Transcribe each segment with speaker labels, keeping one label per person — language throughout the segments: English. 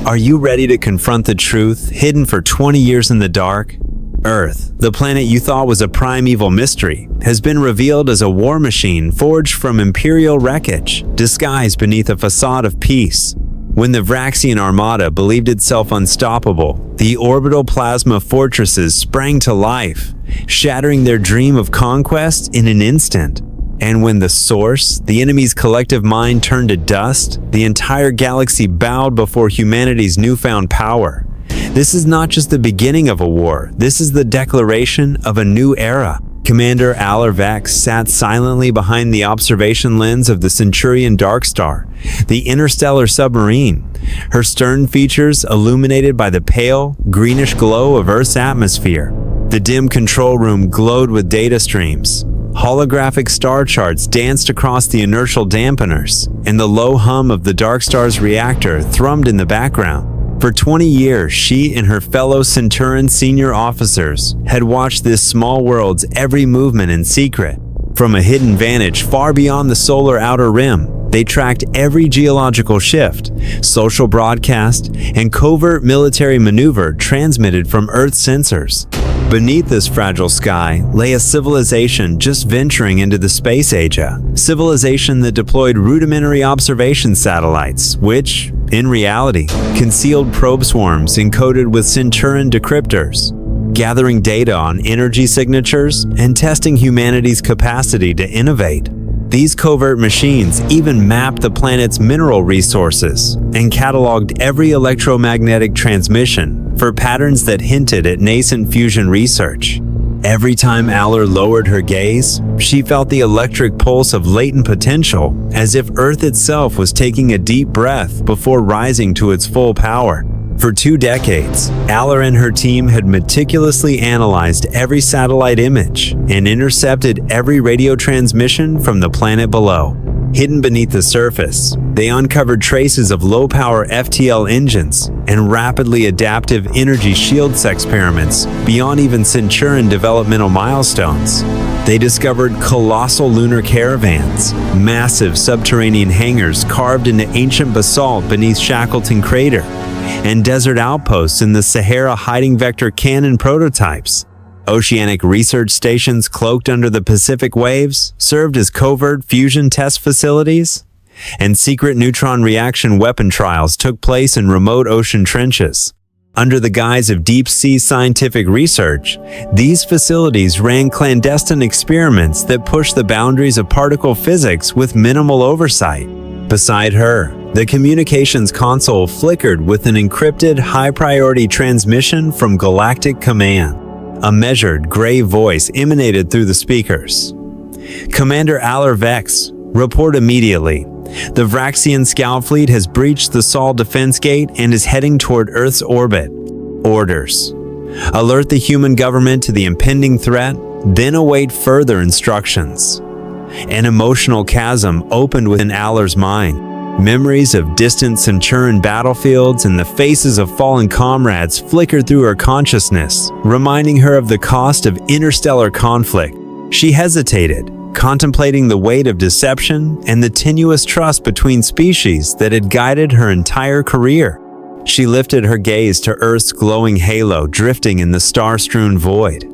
Speaker 1: Are you ready to confront the truth hidden for 20 years in the dark? Earth, the planet you thought was a primeval mystery, has been revealed as a war machine forged from imperial wreckage, disguised beneath a facade of peace. When the Vraxian Armada believed itself unstoppable, the orbital plasma fortresses sprang to life, shattering their dream of conquest in an instant. And when the Source, the enemy's collective mind, turned to dust, the entire galaxy bowed before humanity's newfound power. This is not just the beginning of a war, this is the declaration of a new era. Commander Alar Vex sat silently behind the observation lens of the Centurion Darkstar, the interstellar submarine, her stern features illuminated by the pale, greenish glow of Earth's atmosphere. The dim control room glowed with data streams. Holographic star charts danced across the inertial dampeners, and the low hum of the Darkstar's reactor thrummed in the background. For 20 years, she and her fellow Centurion senior officers had watched this small world's every movement in secret. From a hidden vantage far beyond the solar outer rim, they tracked every geological shift, social broadcast, and covert military maneuver transmitted from Earth's sensors. Beneath this fragile sky lay a civilization just venturing into the space age, a civilization that deployed rudimentary observation satellites, which, in reality, concealed probe swarms encoded with Centurion decryptors, gathering data on energy signatures and testing humanity's capacity to innovate. These covert machines even mapped the planet's mineral resources and cataloged every electromagnetic transmission for patterns that hinted at nascent fusion research. Every time Alar lowered her gaze, she felt the electric pulse of latent potential, as if Earth itself was taking a deep breath before rising to its full power. For 2 decades, Alar and her team had meticulously analyzed every satellite image and intercepted every radio transmission from the planet below. Hidden beneath the surface, they uncovered traces of low-power FTL engines and rapidly adaptive energy shields experiments beyond even Centurion developmental milestones. They discovered colossal lunar caravans, massive subterranean hangars carved into ancient basalt beneath Shackleton Crater, and desert outposts in the Sahara hiding vector cannon prototypes. Oceanic research stations cloaked under the Pacific waves served as covert fusion test facilities, and secret neutron reaction weapon trials took place in remote ocean trenches. Under the guise of deep-sea scientific research, these facilities ran clandestine experiments that pushed the boundaries of particle physics with minimal oversight. Beside her, the communications console flickered with an encrypted high-priority transmission from Galactic Command. A measured, gray voice emanated through the speakers. Commander Alar Vex, report immediately. The Vraxian scout fleet has breached the Sol defense gate and is heading toward Earth's orbit. Orders. Alert the human government to the impending threat, then await further instructions. An emotional chasm opened within Alar's mind. Memories of distant Centurion battlefields and the faces of fallen comrades flickered through her consciousness, reminding her of the cost of interstellar conflict. She hesitated, contemplating the weight of deception and the tenuous trust between species that had guided her entire career. She lifted her gaze to Earth's glowing halo drifting in the star-strewn void.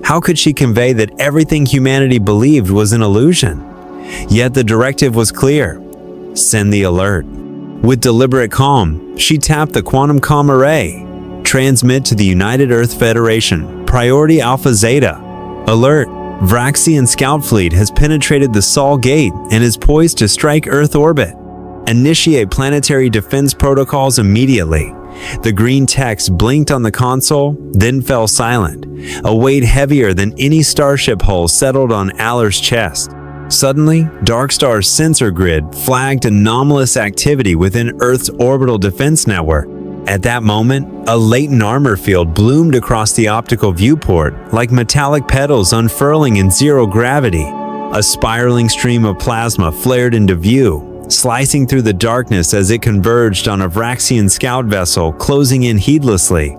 Speaker 1: How could she convey that everything humanity believed was an illusion? Yet the directive was clear. Send the alert. With deliberate calm, she tapped the quantum comm array. Transmit to the United Earth Federation. Priority Alpha Zeta. Alert. Vraxian scout fleet has penetrated the Sol gate and is poised to strike Earth orbit. Initiate planetary defense protocols immediately. The green text blinked on the console, then fell silent. A weight heavier than any starship hull settled on Alar's chest. Suddenly, Darkstar's sensor grid flagged anomalous activity within Earth's orbital defense network. At that moment, a latent armor field bloomed across the optical viewport, like metallic petals unfurling in zero gravity. A spiraling stream of plasma flared into view, slicing through the darkness as it converged on a Vraxian scout vessel closing in heedlessly.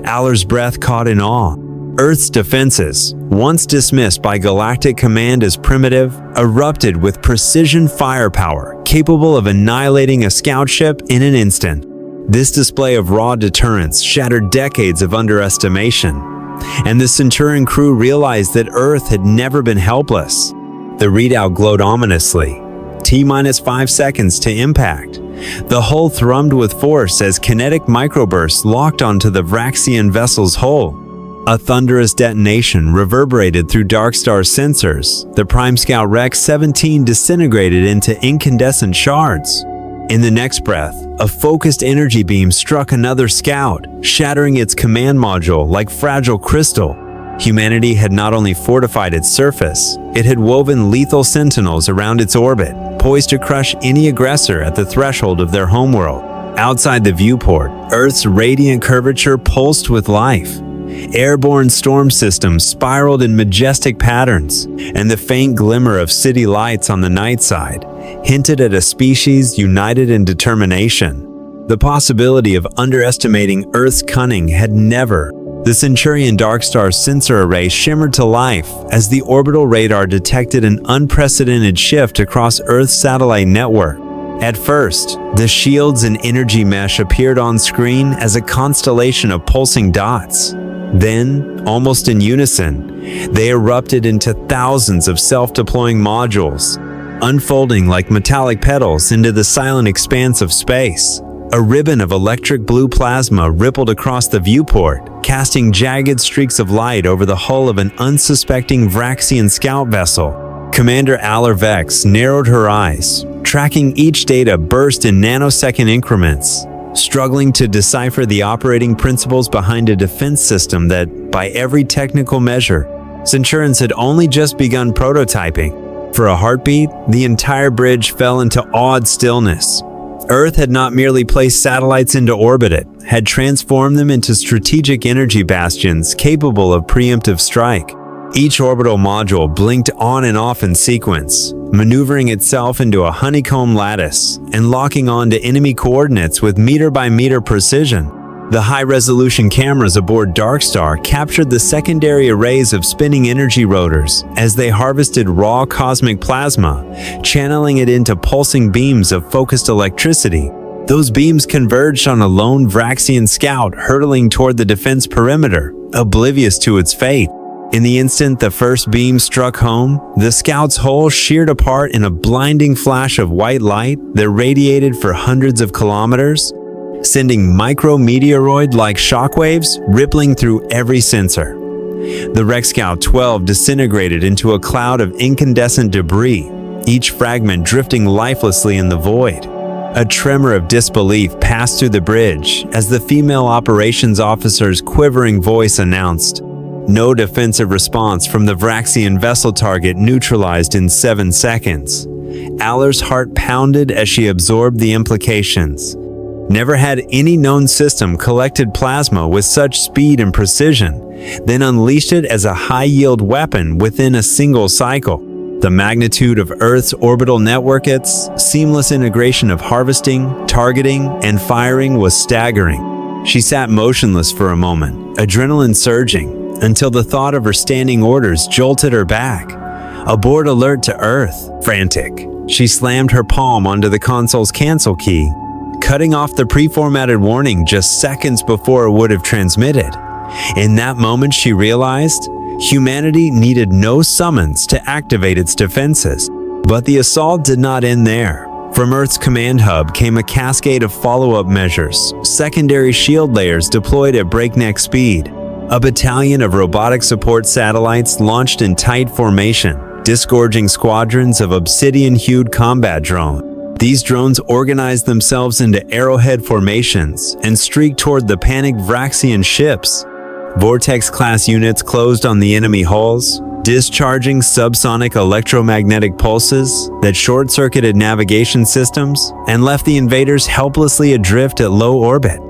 Speaker 1: Alar's breath caught in awe. Earth's defenses, once dismissed by Galactic Command as primitive, erupted with precision firepower capable of annihilating a scout ship in an instant. This display of raw deterrence shattered decades of underestimation, and the Centurion crew realized that Earth had never been helpless. The readout glowed ominously. T-minus 5 seconds to impact. The hull thrummed with force as kinetic microbursts locked onto the Vraxian vessel's hull. A thunderous detonation reverberated through Darkstar's sensors. The Prime Scout Rex 17 disintegrated into incandescent shards. In the next breath, a focused energy beam struck another scout, shattering its command module like fragile crystal. Humanity had not only fortified its surface, it had woven lethal sentinels around its orbit, poised to crush any aggressor at the threshold of their homeworld. Outside the viewport, Earth's radiant curvature pulsed with life. Airborne storm systems spiraled in majestic patterns, and the faint glimmer of city lights on the night side hinted at a species united in determination. The possibility of underestimating Earth's cunning had never. The Centurion Darkstar's sensor array shimmered to life as the orbital radar detected an unprecedented shift across Earth's satellite network. At first, the shields and energy mesh appeared on screen as a constellation of pulsing dots. Then, almost in unison, they erupted into thousands of self-deploying modules, unfolding like metallic petals into the silent expanse of space. A ribbon of electric blue plasma rippled across the viewport, casting jagged streaks of light over the hull of an unsuspecting Vraxian scout vessel. Commander Aller Vex narrowed her eyes, tracking each data burst in nanosecond increments, struggling to decipher the operating principles behind a defense system that, by every technical measure, Centurions had only just begun prototyping. For a heartbeat, the entire bridge fell into awed stillness. Earth had not merely placed satellites into orbit, it had transformed them into strategic energy bastions capable of preemptive strike. Each orbital module blinked on and off in sequence, maneuvering itself into a honeycomb lattice and locking on to enemy coordinates with meter-by-meter precision. The high-resolution cameras aboard Darkstar captured the secondary arrays of spinning energy rotors as they harvested raw cosmic plasma, channeling it into pulsing beams of focused electricity. Those beams converged on a lone Vraxian scout hurtling toward the defense perimeter, oblivious to its fate. In the instant the first beam struck home, the scout's hull sheared apart in a blinding flash of white light that radiated for hundreds of kilometers, sending micrometeoroid-like shockwaves rippling through every sensor. The Rex Scout 12 disintegrated into a cloud of incandescent debris, each fragment drifting lifelessly in the void. A tremor of disbelief passed through the bridge as the female operations officer's quivering voice announced, "No defensive response from the Vraxian vessel target neutralized in 7 seconds." Aller's heart pounded as she absorbed the implications. Never had any known system collected plasma with such speed and precision, then unleashed it as a high-yield weapon within a single cycle. The magnitude of Earth's orbital network, its seamless integration of harvesting, targeting, and firing was staggering. She sat motionless for a moment, adrenaline surging, until the thought of her standing orders jolted her back. Abort alert to Earth. Frantic, she slammed her palm onto the console's cancel key, cutting off the pre-formatted warning just seconds before it would have transmitted. In that moment, she realized humanity needed no summons to activate its defenses. But the assault did not end there. From Earth's command hub came a cascade of follow-up measures, secondary shield layers deployed at breakneck speed. A battalion of robotic support satellites launched in tight formation, disgorging squadrons of obsidian-hued combat drones. These drones organized themselves into arrowhead formations and streaked toward the panicked Vraxian ships. Vortex-class units closed on the enemy hulls, discharging subsonic electromagnetic pulses that short-circuited navigation systems and left the invaders helplessly adrift at low orbit.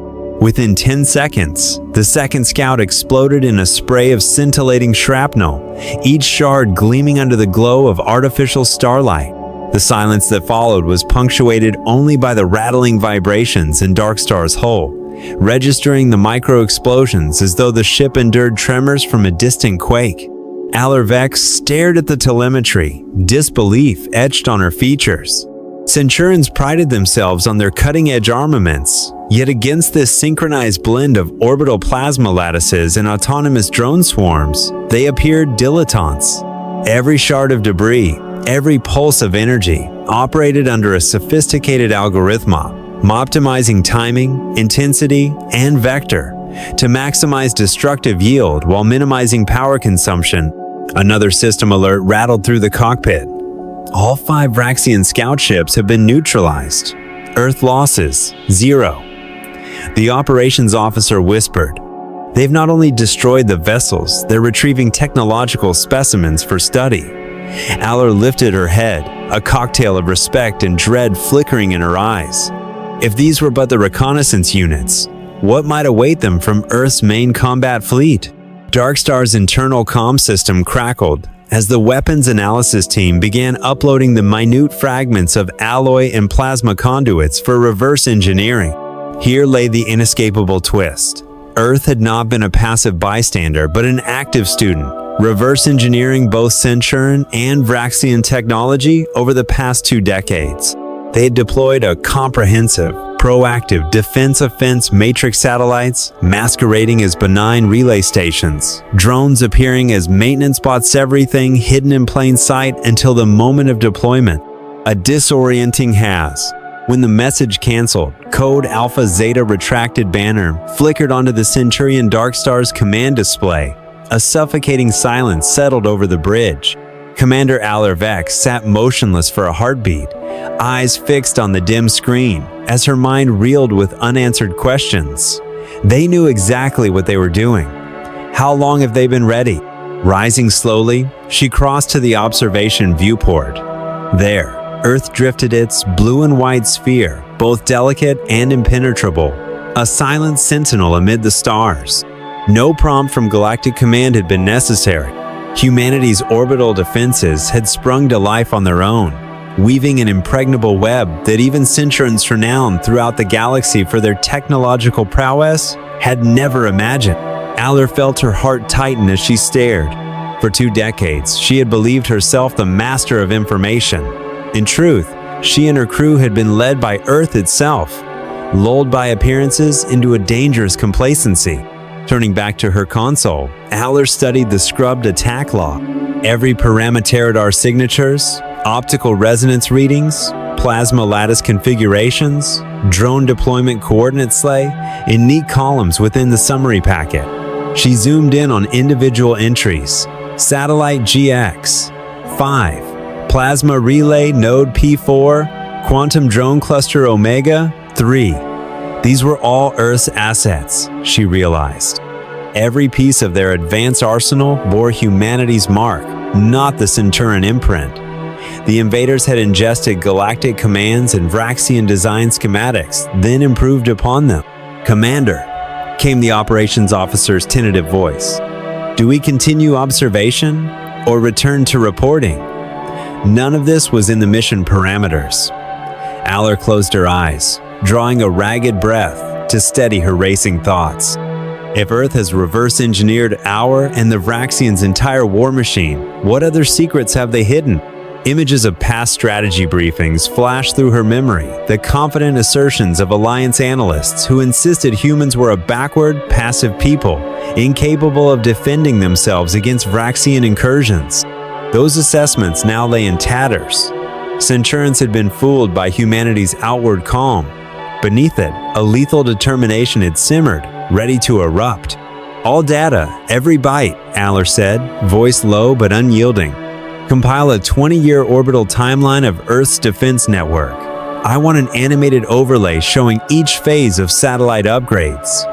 Speaker 1: Within 10 seconds, the second scout exploded in a spray of scintillating shrapnel, each shard gleaming under the glow of artificial starlight. The silence that followed was punctuated only by the rattling vibrations in Darkstar's hull, registering the micro-explosions as though the ship endured tremors from a distant quake. Aller Vex stared at the telemetry, disbelief etched on her features. Centurions prided themselves on their cutting-edge armaments, Yet against this synchronized blend of orbital plasma lattices and autonomous drone swarms, they appeared dilettantes. Every shard of debris, every pulse of energy, operated under a sophisticated algorithm, optimizing timing, intensity, and vector to maximize destructive yield while minimizing power consumption. Another system alert rattled through the cockpit. All 5 Vraxian scout ships have been neutralized. Earth losses, 0. The operations officer whispered, "They've not only destroyed the vessels, they're retrieving technological specimens for study." Aller lifted her head, a cocktail of respect and dread flickering in her eyes. If these were but the reconnaissance units, what might await them from Earth's main combat fleet? Darkstar's internal comm system crackled as the weapons analysis team began uploading the minute fragments of alloy and plasma conduits for reverse engineering. Here lay the inescapable twist. Earth had not been a passive bystander, but an active student, reverse engineering both Centurion and Vraxian technology over the past 2 decades. They had deployed a comprehensive, proactive defense-offense matrix satellites masquerading as benign relay stations, drones appearing as maintenance bots, everything hidden in plain sight until the moment of deployment. A disorienting has. When the message canceled, Code Alpha Zeta retracted banner flickered onto the Centurion Darkstar's command display. A suffocating silence settled over the bridge. Commander Aller Vex sat motionless for a heartbeat, eyes fixed on the dim screen, as her mind reeled with unanswered questions. They knew exactly what they were doing. How long have they been ready? Rising slowly, she crossed to the observation viewport. There, Earth drifted its blue and white sphere, both delicate and impenetrable, a silent sentinel amid the stars. No prompt from Galactic Command had been necessary. Humanity's orbital defenses had sprung to life on their own, weaving an impregnable web that even Centurions renowned throughout the galaxy for their technological prowess had never imagined. Aller felt her heart tighten as she stared. For 2 decades, she had believed herself the master of information. In truth, she and her crew had been led by Earth itself, lulled by appearances into a dangerous complacency. Turning back to her console, Aller studied the scrubbed attack log. Every parameteradar signatures, optical resonance readings, plasma lattice configurations, drone deployment coordinates lay in neat columns within the summary packet. She zoomed in on individual entries. Satellite GX 5, Plasma Relay Node P4, Quantum Drone Cluster Omega 3. These were all Earth's assets, she realized. Every piece of their advanced arsenal bore humanity's mark, not the Centurion imprint. The invaders had ingested Galactic commands and Vraxian design schematics, then improved upon them. "Commander," came the operations officer's tentative voice. "Do we continue observation or return to reporting?" None of this was in the mission parameters. Aller closed her eyes, drawing a ragged breath to steady her racing thoughts. If Earth has reverse engineered our and the Vraxians' entire war machine, what other secrets have they hidden? Images of past strategy briefings flashed through her memory, the confident assertions of Alliance analysts who insisted humans were a backward, passive people, incapable of defending themselves against Vraxian incursions. Those assessments now lay in tatters. Centurions had been fooled by humanity's outward calm. Beneath it, a lethal determination had simmered, ready to erupt. "All data, every byte," Aller said, voice low but unyielding. "Compile a 20-year orbital timeline of Earth's defense network. I want an animated overlay showing each phase of satellite upgrades.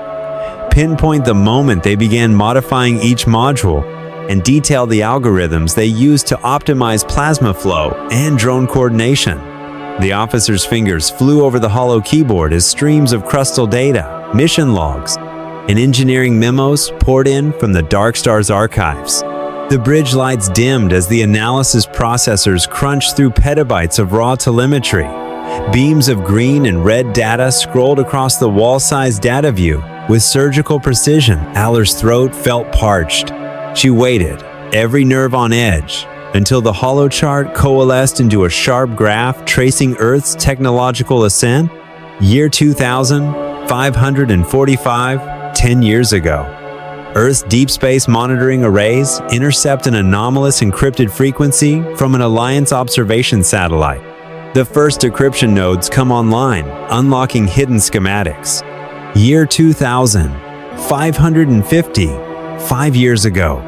Speaker 1: Pinpoint the moment they began modifying each module, and detail the algorithms they used to optimize plasma flow and drone coordination." The officer's fingers flew over the hollow keyboard as streams of crustal data, mission logs, and engineering memos poured in from the Darkstar's archives. The bridge lights dimmed as the analysis processors crunched through petabytes of raw telemetry. Beams of green and red data scrolled across the wall-sized data view with surgical precision. Aller's throat felt parched. She waited, every nerve on edge, until the hollow chart coalesced into a sharp graph tracing Earth's technological ascent. Year 2000, 545, 10 years ago. Earth's deep space monitoring arrays intercept an anomalous encrypted frequency from an Alliance observation satellite. The first decryption nodes come online, unlocking hidden schematics. Year 2000, 550, 5 years ago.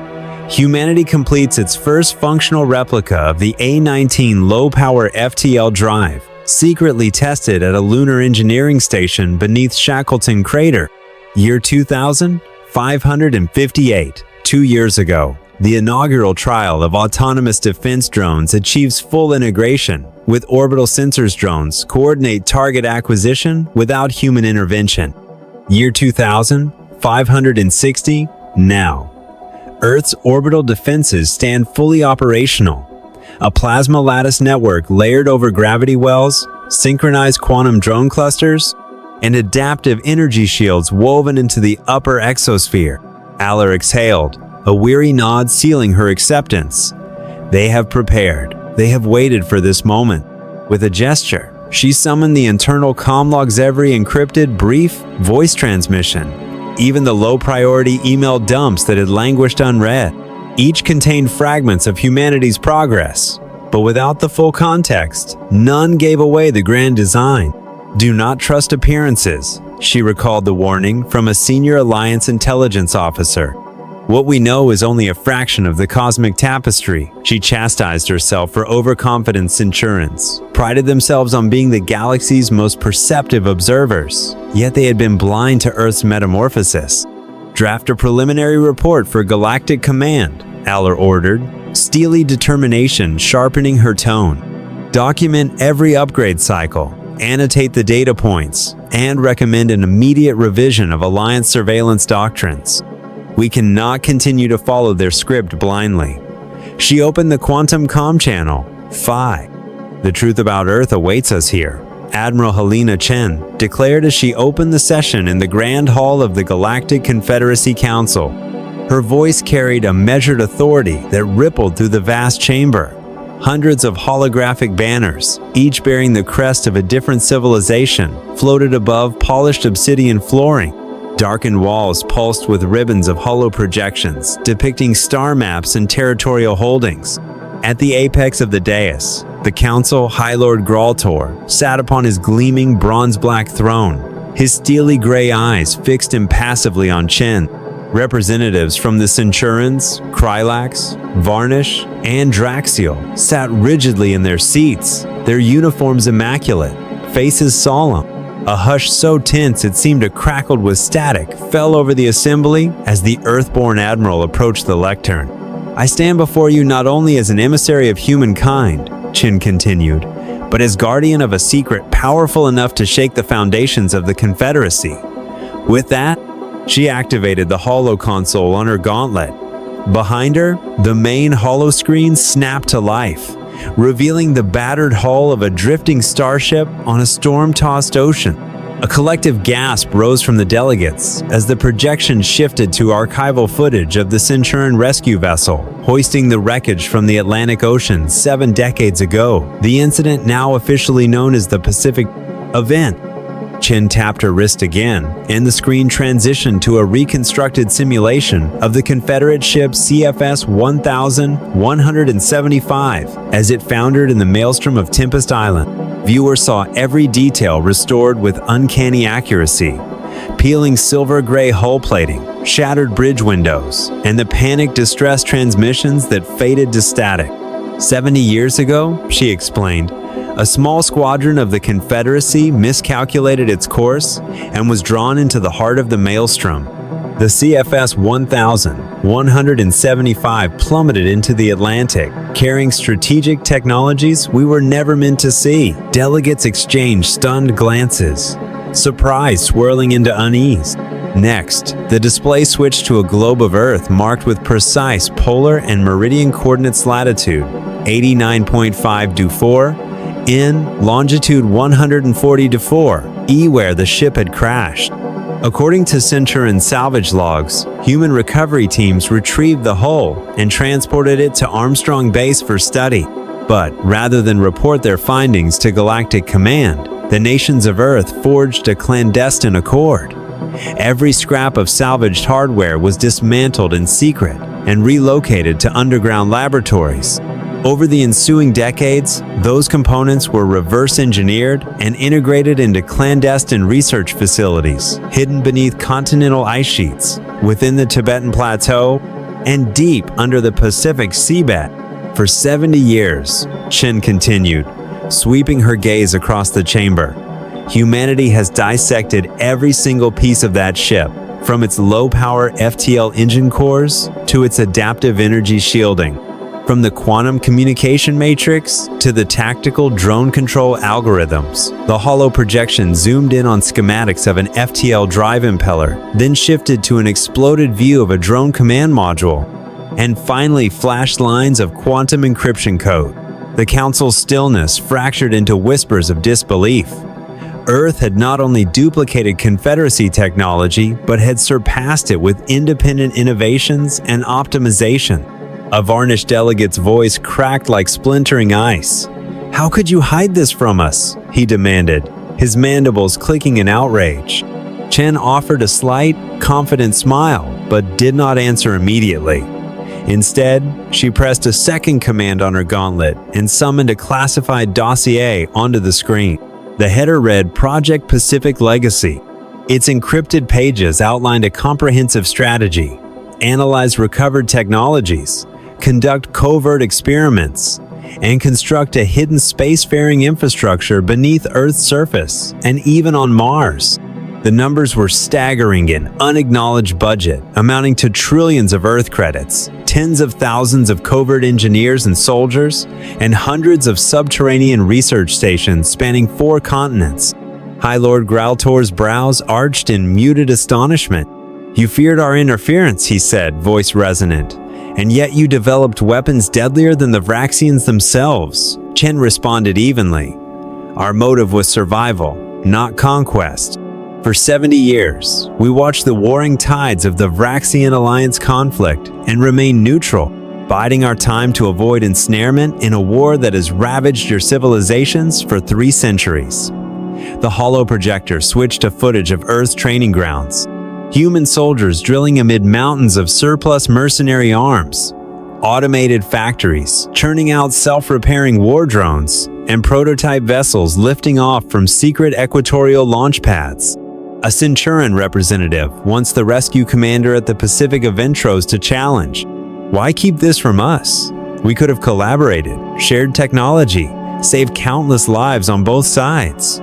Speaker 1: Humanity completes its first functional replica of the A-19 low-power FTL drive, secretly tested at a lunar engineering station beneath Shackleton Crater. Year 2000, 558, 2 years ago. The inaugural trial of autonomous defense drones achieves full integration, with orbital sensors drones coordinate target acquisition without human intervention. Year 2000, 560, now. Earth's orbital defenses stand fully operational. A plasma lattice network layered over gravity wells, synchronized quantum drone clusters, and adaptive energy shields woven into the upper exosphere. Aller exhaled, a weary nod sealing her acceptance. They have prepared. They have waited for this moment. With a gesture, she summoned the internal comlog's every encrypted, brief voice transmission, even the low-priority email dumps that had languished unread. Each contained fragments of humanity's progress, but without the full context, none gave away the grand design. Do not trust appearances, she recalled the warning from a senior Alliance intelligence officer. What we know is only a fraction of the cosmic tapestry. She chastised herself for overconfident Centurions, prided themselves on being the galaxy's most perceptive observers, yet they had been blind to Earth's metamorphosis. Draft a preliminary report for Galactic Command, Aller ordered, steely determination sharpening her tone. Document every upgrade cycle, annotate the data points, and recommend an immediate revision of Alliance surveillance doctrines. We cannot continue to follow their script blindly. She opened the quantum comm channel, Phi. The truth about Earth awaits us here, Admiral Helena Chen declared as she opened the session in the Grand Hall of the Galactic Confederacy Council. Her voice carried a measured authority that rippled through the vast chamber. Hundreds of holographic banners, each bearing the crest of a different civilization, floated above polished obsidian flooring. Darkened walls pulsed with ribbons of holo projections, depicting star maps and territorial holdings. At the apex of the dais, the Council High Lord Graltor sat upon his gleaming bronze-black throne, his steely gray eyes fixed impassively on Chen. Representatives from the Centurions, Krylax, Varnish, and Draxiel sat rigidly in their seats, their uniforms immaculate, faces solemn. A hush so tense it seemed to crackle with static fell over the assembly as the Earthborn Admiral approached the lectern. I stand before you not only as an emissary of humankind, Chen continued, but as guardian of a secret powerful enough to shake the foundations of the Confederacy. With that, she activated the holoconsole on her gauntlet. Behind her, the main holoscreen snapped to life, revealing the battered hull of a drifting starship on a storm-tossed ocean. A collective gasp rose from the delegates as the projection shifted to archival footage of the Centurion rescue vessel, hoisting the wreckage from the Atlantic Ocean 7 decades ago, the incident now officially known as the Pacific event. Chen tapped her wrist again, and the screen transitioned to a reconstructed simulation of the Confederate ship CFS 1175 as it foundered in the maelstrom of Tempest Island. Viewers saw every detail restored with uncanny accuracy. Peeling silver-gray hull plating, shattered bridge windows, and the panicked distress transmissions that faded to static. 70 years ago, she explained, a small squadron of the Confederacy miscalculated its course and was drawn into the heart of the maelstrom. The CFS 1175 plummeted into the Atlantic, carrying strategic technologies we were never meant to see. Delegates exchanged stunned glances, surprise swirling into unease. Next, the display switched to a globe of Earth marked with precise polar and meridian coordinates: latitude 89.5 due 4, in longitude 140 to 4, E where the ship had crashed. According to Centurion salvage logs, human recovery teams retrieved the hull and transported it to Armstrong Base for study. But rather than report their findings to Galactic Command, the nations of Earth forged a clandestine accord. Every scrap of salvaged hardware was dismantled in secret and relocated to underground laboratories. Over the ensuing decades, those components were reverse engineered and integrated into clandestine research facilities hidden beneath continental ice sheets, within the Tibetan Plateau, and deep under the Pacific seabed. For 70 years, Chen continued, sweeping her gaze across the chamber. Humanity has dissected every single piece of that ship, from its low-power FTL engine cores to its adaptive energy shielding. From the quantum communication matrix to the tactical drone control algorithms, the hollow projection zoomed in on schematics of an FTL drive impeller, then shifted to an exploded view of a drone command module, and finally flashed lines of quantum encryption code. The council's stillness fractured into whispers of disbelief. Earth had not only duplicated Confederacy technology, but had surpassed it with independent innovations and optimization. A varnished delegate's voice cracked like splintering ice. "How could you hide this from us?" he demanded, his mandibles clicking in outrage. Chen offered a slight, confident smile, but did not answer immediately. Instead, she pressed a second command on her gauntlet and summoned a classified dossier onto the screen. The header read Project Pacific Legacy. Its encrypted pages outlined a comprehensive strategy: analyze recovered technologies, conduct covert experiments, and construct a hidden spacefaring infrastructure beneath Earth's surface and even on Mars. The numbers were staggering in unacknowledged budget, amounting to trillions of Earth credits, tens of thousands of covert engineers and soldiers, and hundreds of subterranean research stations spanning 4 continents. High Lord Graltor's brows arched in muted astonishment. "You feared our interference," he said, voice resonant. "And yet you developed weapons deadlier than the Vraxians themselves." Chen responded evenly. "Our motive was survival, not conquest. For 70 years, we watched the warring tides of the Vraxian Alliance conflict and remained neutral, biding our time to avoid ensnarement in a war that has ravaged your civilizations for 3 centuries." The hollow projector switched to footage of Earth's training grounds. Human soldiers drilling amid mountains of surplus mercenary arms, automated factories churning out self-repairing war drones, and prototype vessels lifting off from secret equatorial launch pads. A Centurion representative, once the rescue commander at the Pacific event, rose to challenge. "Why keep this from us? We could have collaborated, shared technology, saved countless lives on both sides."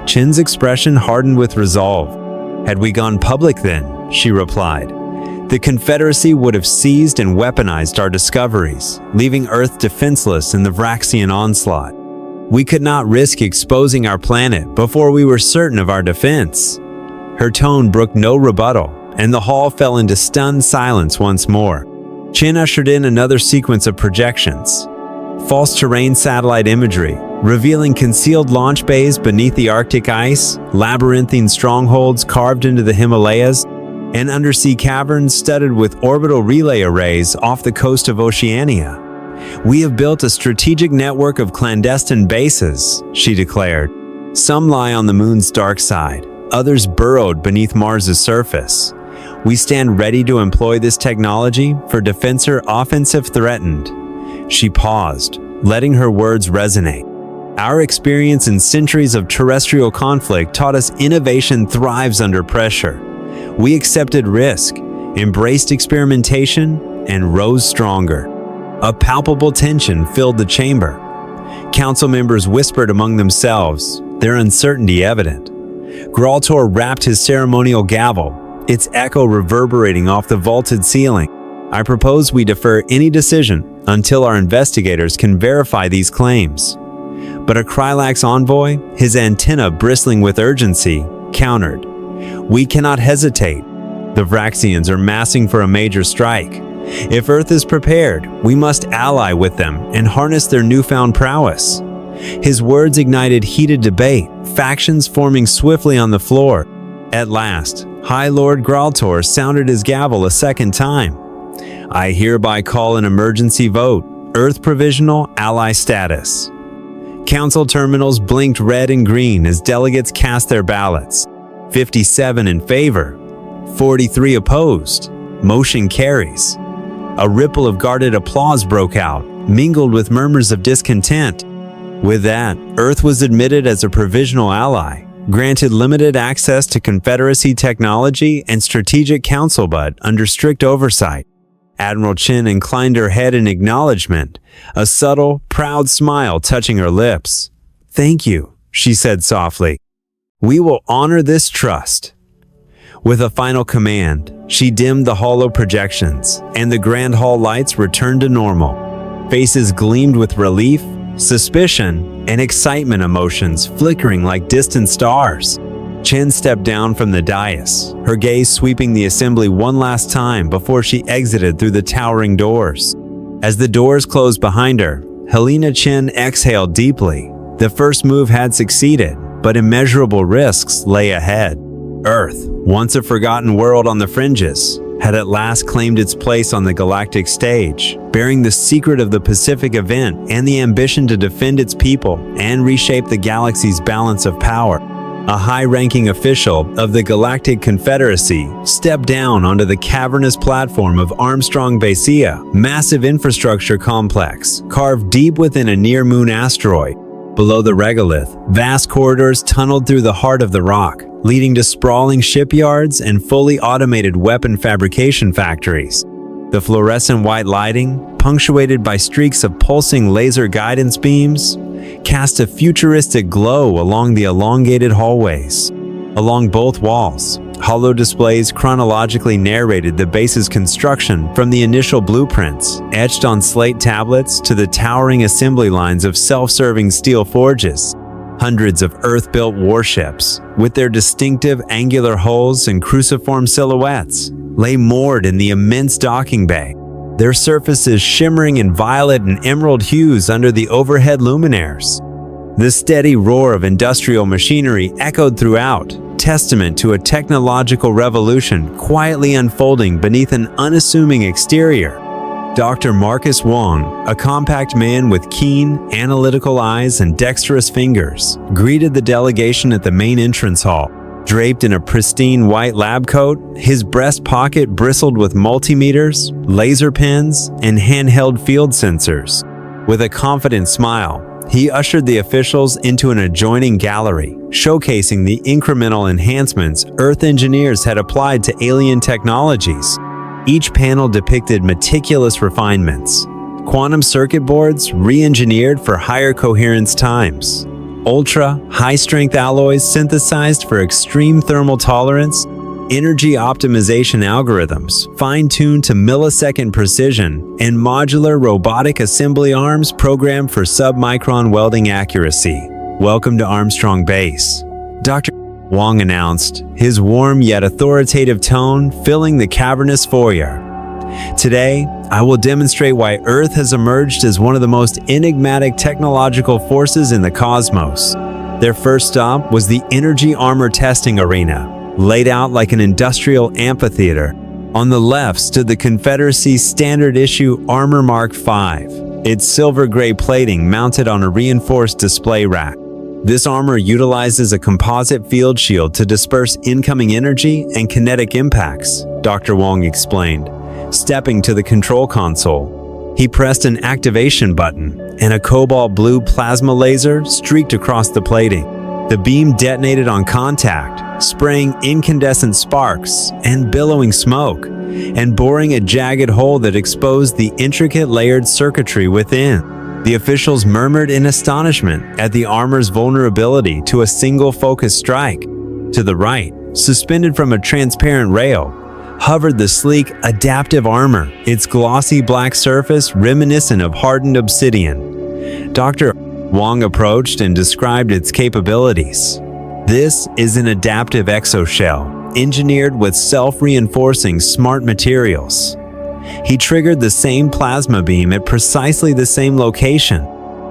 Speaker 1: Chen's expression hardened with resolve. "Had we gone public then," she replied, "the Confederacy would have seized and weaponized our discoveries, leaving Earth defenseless in the Vraxian onslaught. We could not risk exposing our planet before we were certain of our defense." Her tone brooked no rebuttal, and the hall fell into stunned silence once more. Chen ushered in another sequence of projections. False terrain satellite imagery, revealing concealed launch bays beneath the Arctic ice, labyrinthine strongholds carved into the Himalayas, and undersea caverns studded with orbital relay arrays off the coast of Oceania. "We have built a strategic network of clandestine bases," she declared. "Some lie on the moon's dark side, others burrowed beneath Mars's surface. We stand ready to employ this technology for defense or offensive threatened." She paused, letting her words resonate. "Our experience in centuries of terrestrial conflict taught us innovation thrives under pressure. We accepted risk, embraced experimentation, and rose stronger." A palpable tension filled the chamber. Council members whispered among themselves, their uncertainty evident. Graltor rapped his ceremonial gavel, its echo reverberating off the vaulted ceiling. "I propose we defer any decision until our investigators can verify these claims." But a Krylax envoy, his antenna bristling with urgency, countered. "We cannot hesitate. The Vraxians are massing for a major strike. If Earth is prepared, we must ally with them and harness their newfound prowess." His words ignited heated debate, factions forming swiftly on the floor. At last, High Lord Graltor sounded his gavel a second time. "I hereby call an emergency vote, Earth Provisional Ally Status." Council terminals blinked red and green as delegates cast their ballots. 57 in favor, 43 opposed. Motion carries. A ripple of guarded applause broke out, mingled with murmurs of discontent. With that, Earth was admitted as a provisional ally, granted limited access to Confederacy technology and strategic council, but under strict oversight. Admiral Chin inclined her head in acknowledgement, a subtle, proud smile touching her lips. "Thank you," she said softly. "We will honor this trust." With a final command, she dimmed the hollow projections, and the Grand Hall lights returned to normal. Faces gleamed with relief, suspicion, and excitement, emotions flickering like distant stars. Chen stepped down from the dais, her gaze sweeping the assembly one last time before she exited through the towering doors. As the doors closed behind her, Helena Chen exhaled deeply. The first move had succeeded, but immeasurable risks lay ahead. Earth, once a forgotten world on the fringes, had at last claimed its place on the galactic stage, bearing the secret of the Pacific event and the ambition to defend its people and reshape the galaxy's balance of power. A high-ranking official of the Galactic Confederacy stepped down onto the cavernous platform of Armstrong Basia, massive infrastructure complex carved deep within a near-moon asteroid. Below the regolith, vast corridors tunneled through the heart of the rock, leading to sprawling shipyards and fully automated weapon fabrication factories. The fluorescent white lighting, punctuated by streaks of pulsing laser guidance beams, cast a futuristic glow along the elongated hallways. Along both walls, hollow displays chronologically narrated the base's construction from the initial blueprints, etched on slate tablets, to the towering assembly lines of self-serving steel forges. Hundreds of Earth-built warships, with their distinctive angular hulls and cruciform silhouettes, lay moored in the immense docking bay, their surfaces shimmering in violet and emerald hues under the overhead luminaires. The steady roar of industrial machinery echoed throughout, testament to a technological revolution quietly unfolding beneath an unassuming exterior. Dr. Marcus Wong, a compact man with keen, analytical eyes and dexterous fingers, greeted the delegation at the main entrance hall. Draped in a pristine white lab coat, his breast pocket bristled with multimeters, laser pens, and handheld field sensors. With a confident smile, he ushered the officials into an adjoining gallery, showcasing the incremental enhancements Earth engineers had applied to alien technologies. Each panel depicted meticulous refinements. Quantum circuit boards re-engineered for higher coherence times. Ultra, high-strength alloys synthesized for extreme thermal tolerance. Energy optimization algorithms fine-tuned to millisecond precision. And modular robotic assembly arms programmed for sub-micron welding accuracy. "Welcome to Armstrong Base," Dr. Wong announced, his warm yet authoritative tone filling the cavernous foyer. "Today, I will demonstrate why Earth has emerged as one of the most enigmatic technological forces in the cosmos." Their first stop was the Energy Armor Testing Arena, laid out like an industrial amphitheater. On the left stood the Confederacy's standard-issue Armor Mark V, its silver-gray plating mounted on a reinforced display rack. This armor utilizes a composite field shield to disperse incoming energy and kinetic impacts, Dr. Wong explained. Stepping to the control console, he pressed an activation button, and a cobalt blue plasma laser streaked across the plating. The beam detonated on contact, spraying incandescent sparks and billowing smoke, and boring a jagged hole that exposed the intricate layered circuitry within. The officials murmured in astonishment at the armor's vulnerability to a single focus strike. To the right, suspended from a transparent rail, hovered the sleek, adaptive armor, its glossy black surface reminiscent of hardened obsidian. Dr. Wong approached and described its capabilities. "This is an adaptive exoshell, engineered with self-reinforcing smart materials." He triggered the same plasma beam at precisely the same location.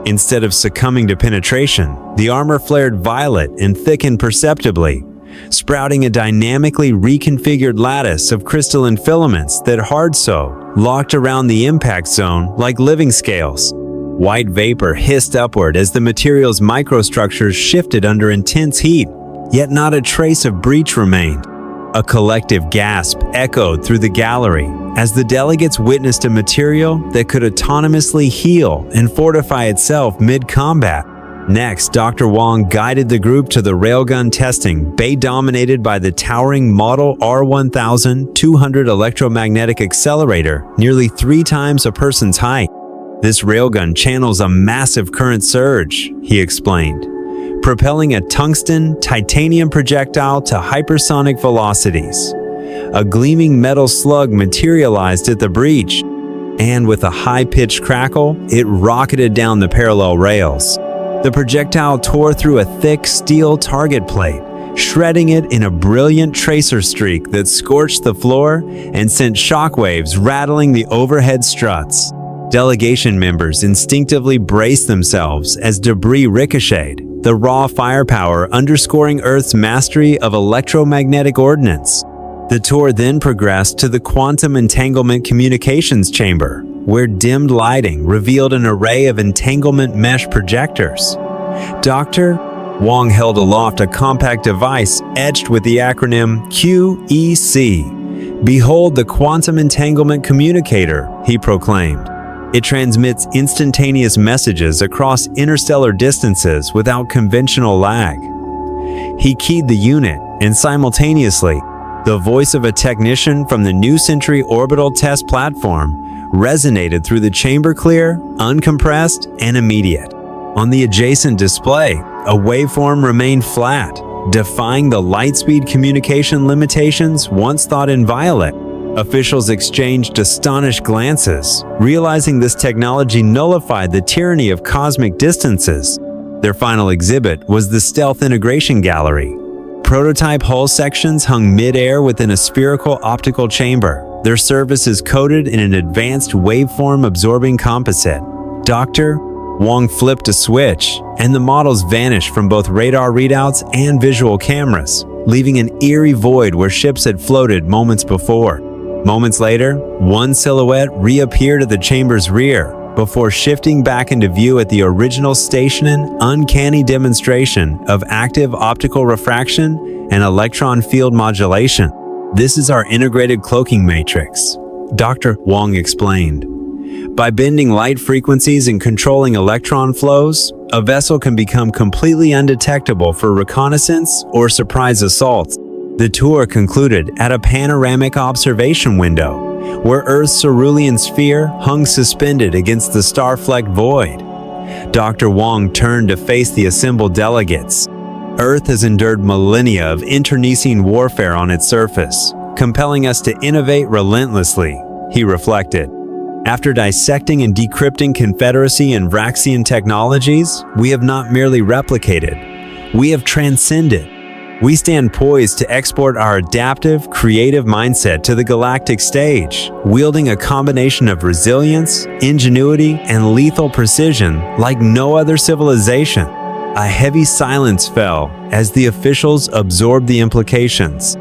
Speaker 1: Instead of succumbing to penetration, the armor flared violet and thickened perceptibly, sprouting a dynamically reconfigured lattice of crystalline filaments that hard-so locked around the impact zone like living scales. White vapor hissed upward as the material's microstructures shifted under intense heat, yet not a trace of breach remained. A collective gasp echoed through the gallery as the delegates witnessed a material that could autonomously heal and fortify itself mid-combat. Next, Dr. Wong guided the group to the railgun testing bay dominated by the towering Model R1200 electromagnetic accelerator, nearly 3 times a person's height. This railgun channels a massive current surge, he explained, propelling a tungsten titanium projectile to hypersonic velocities. A gleaming metal slug materialized at the breach, and with a high-pitched crackle, it rocketed down the parallel rails. The projectile tore through a thick steel target plate, shredding it in a brilliant tracer streak that scorched the floor and sent shockwaves rattling the overhead struts. Delegation members instinctively braced themselves as debris ricocheted, the raw firepower underscoring Earth's mastery of electromagnetic ordnance. The tour then progressed to the quantum entanglement communications chamber, where dimmed lighting revealed an array of entanglement mesh projectors. Dr. Wong held aloft a compact device etched with the acronym QEC. "Behold the quantum entanglement communicator," he proclaimed. It transmits instantaneous messages across interstellar distances without conventional lag. He keyed the unit, and simultaneously, the voice of a technician from the New Century Orbital Test Platform resonated through the chamber clear, uncompressed, and immediate. On the adjacent display, a waveform remained flat, defying the light-speed communication limitations once thought inviolate. Officials exchanged astonished glances, realizing this technology nullified the tyranny of cosmic distances. Their final exhibit was the Stealth Integration Gallery. Prototype hull sections hung mid-air within a spherical optical chamber, their surfaces coated in an advanced waveform-absorbing composite. Dr. Wong flipped a switch, and the models vanished from both radar readouts and visual cameras, leaving an eerie void where ships had floated moments before. Moments later, one silhouette reappeared at the chamber's rear, before shifting back into view at the original stationing, uncanny demonstration of active optical refraction and electron field modulation. "This is our integrated cloaking matrix," Dr. Wong explained. "By bending light frequencies and controlling electron flows, a vessel can become completely undetectable for reconnaissance or surprise assaults." The tour concluded at a panoramic observation window, where Earth's cerulean sphere hung suspended against the star-flecked void. Dr. Wong turned to face the assembled delegates. Earth has endured millennia of internecine warfare on its surface, compelling us to innovate relentlessly, he reflected. After dissecting and decrypting Confederacy and Vraxian technologies, we have not merely replicated, we have transcended. We stand poised to export our adaptive, creative mindset to the galactic stage, wielding a combination of resilience, ingenuity, and lethal precision like no other civilization. A heavy silence fell as the officials absorbed the implications.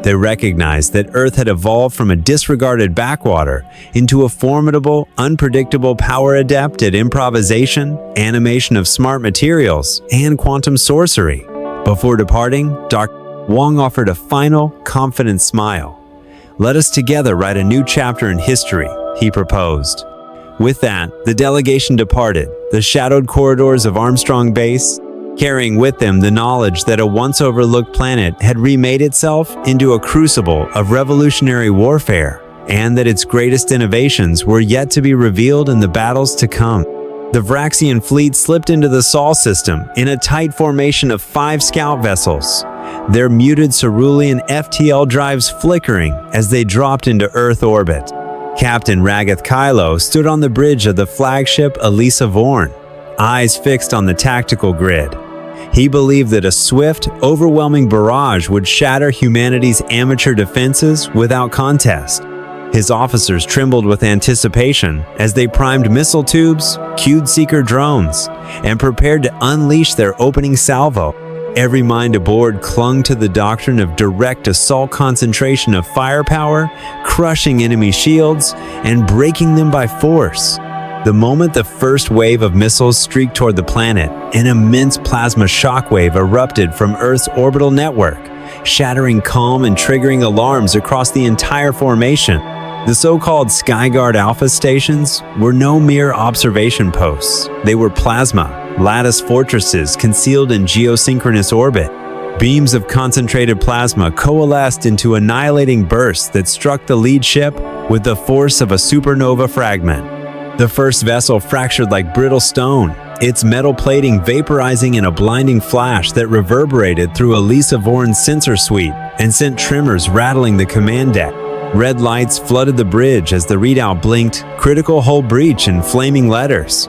Speaker 1: They recognized that Earth had evolved from a disregarded backwater into a formidable, unpredictable power adept at improvisation, animation of smart materials, and quantum sorcery. Before departing, Dr. Wong offered a final, confident smile. "Let us together write a new chapter in history," he proposed. With that, the delegation departed the shadowed corridors of Armstrong Base, carrying with them the knowledge that a once-overlooked planet had remade itself into a crucible of revolutionary warfare, and that its greatest innovations were yet to be revealed in the battles to come. The Vraxian fleet slipped into the Sol system in a tight formation of 5 scout vessels, their muted cerulean FTL drives flickering as they dropped into Earth orbit. Captain Ragath Kylo stood on the bridge of the flagship Elisa Vorn, eyes fixed on the tactical grid. He believed that a swift, overwhelming barrage would shatter humanity's amateur defenses without contest. His officers trembled with anticipation as they primed missile tubes, cued seeker drones, and prepared to unleash their opening salvo. Every mind aboard clung to the doctrine of direct assault concentration of firepower, crushing enemy shields and breaking them by force. The moment the first wave of missiles streaked toward the planet, an immense plasma shockwave erupted from Earth's orbital network, shattering calm and triggering alarms across the entire formation. The so-called Skyguard Alpha stations were no mere observation posts. They were plasma, lattice fortresses concealed in geosynchronous orbit. Beams of concentrated plasma coalesced into annihilating bursts that struck the lead ship with the force of a supernova fragment. The first vessel fractured like brittle stone, its metal plating vaporizing in a blinding flash that reverberated through Elisa Voron's sensor suite and sent tremors rattling the command deck. Red lights flooded the bridge as the readout blinked, critical hull breach in flaming letters.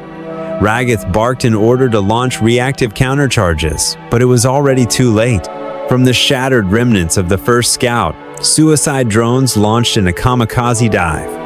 Speaker 1: Ragath barked in order to launch reactive countercharges, but it was already too late. From the shattered remnants of the first scout, suicide drones launched in a kamikaze dive,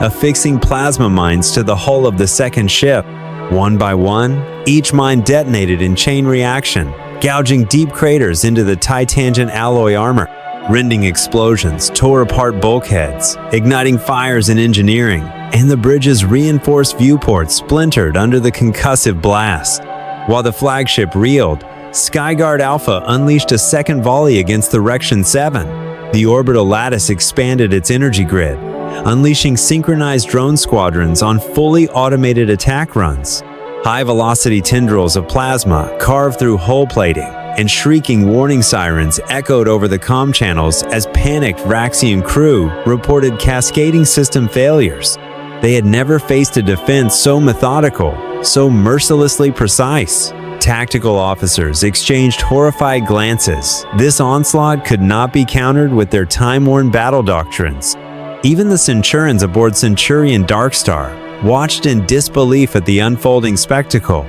Speaker 1: affixing plasma mines to the hull of the second ship. One by one, each mine detonated in chain reaction, gouging deep craters into the titangent alloy armor. Rending explosions tore apart bulkheads, igniting fires in engineering, and the bridge's reinforced viewports splintered under the concussive blast. While the flagship reeled, Skyguard Alpha unleashed a second volley against the Rection 7. The orbital lattice expanded its energy grid, unleashing synchronized drone squadrons on fully automated attack runs. High-velocity tendrils of plasma carved through hull plating, and shrieking warning sirens echoed over the comm channels as panicked Raxian crew reported cascading system failures. They had never faced a defense so methodical, so mercilessly precise. Tactical officers exchanged horrified glances. This onslaught could not be countered with their time-worn battle doctrines. Even the Centurions aboard Centurion Darkstar watched in disbelief at the unfolding spectacle.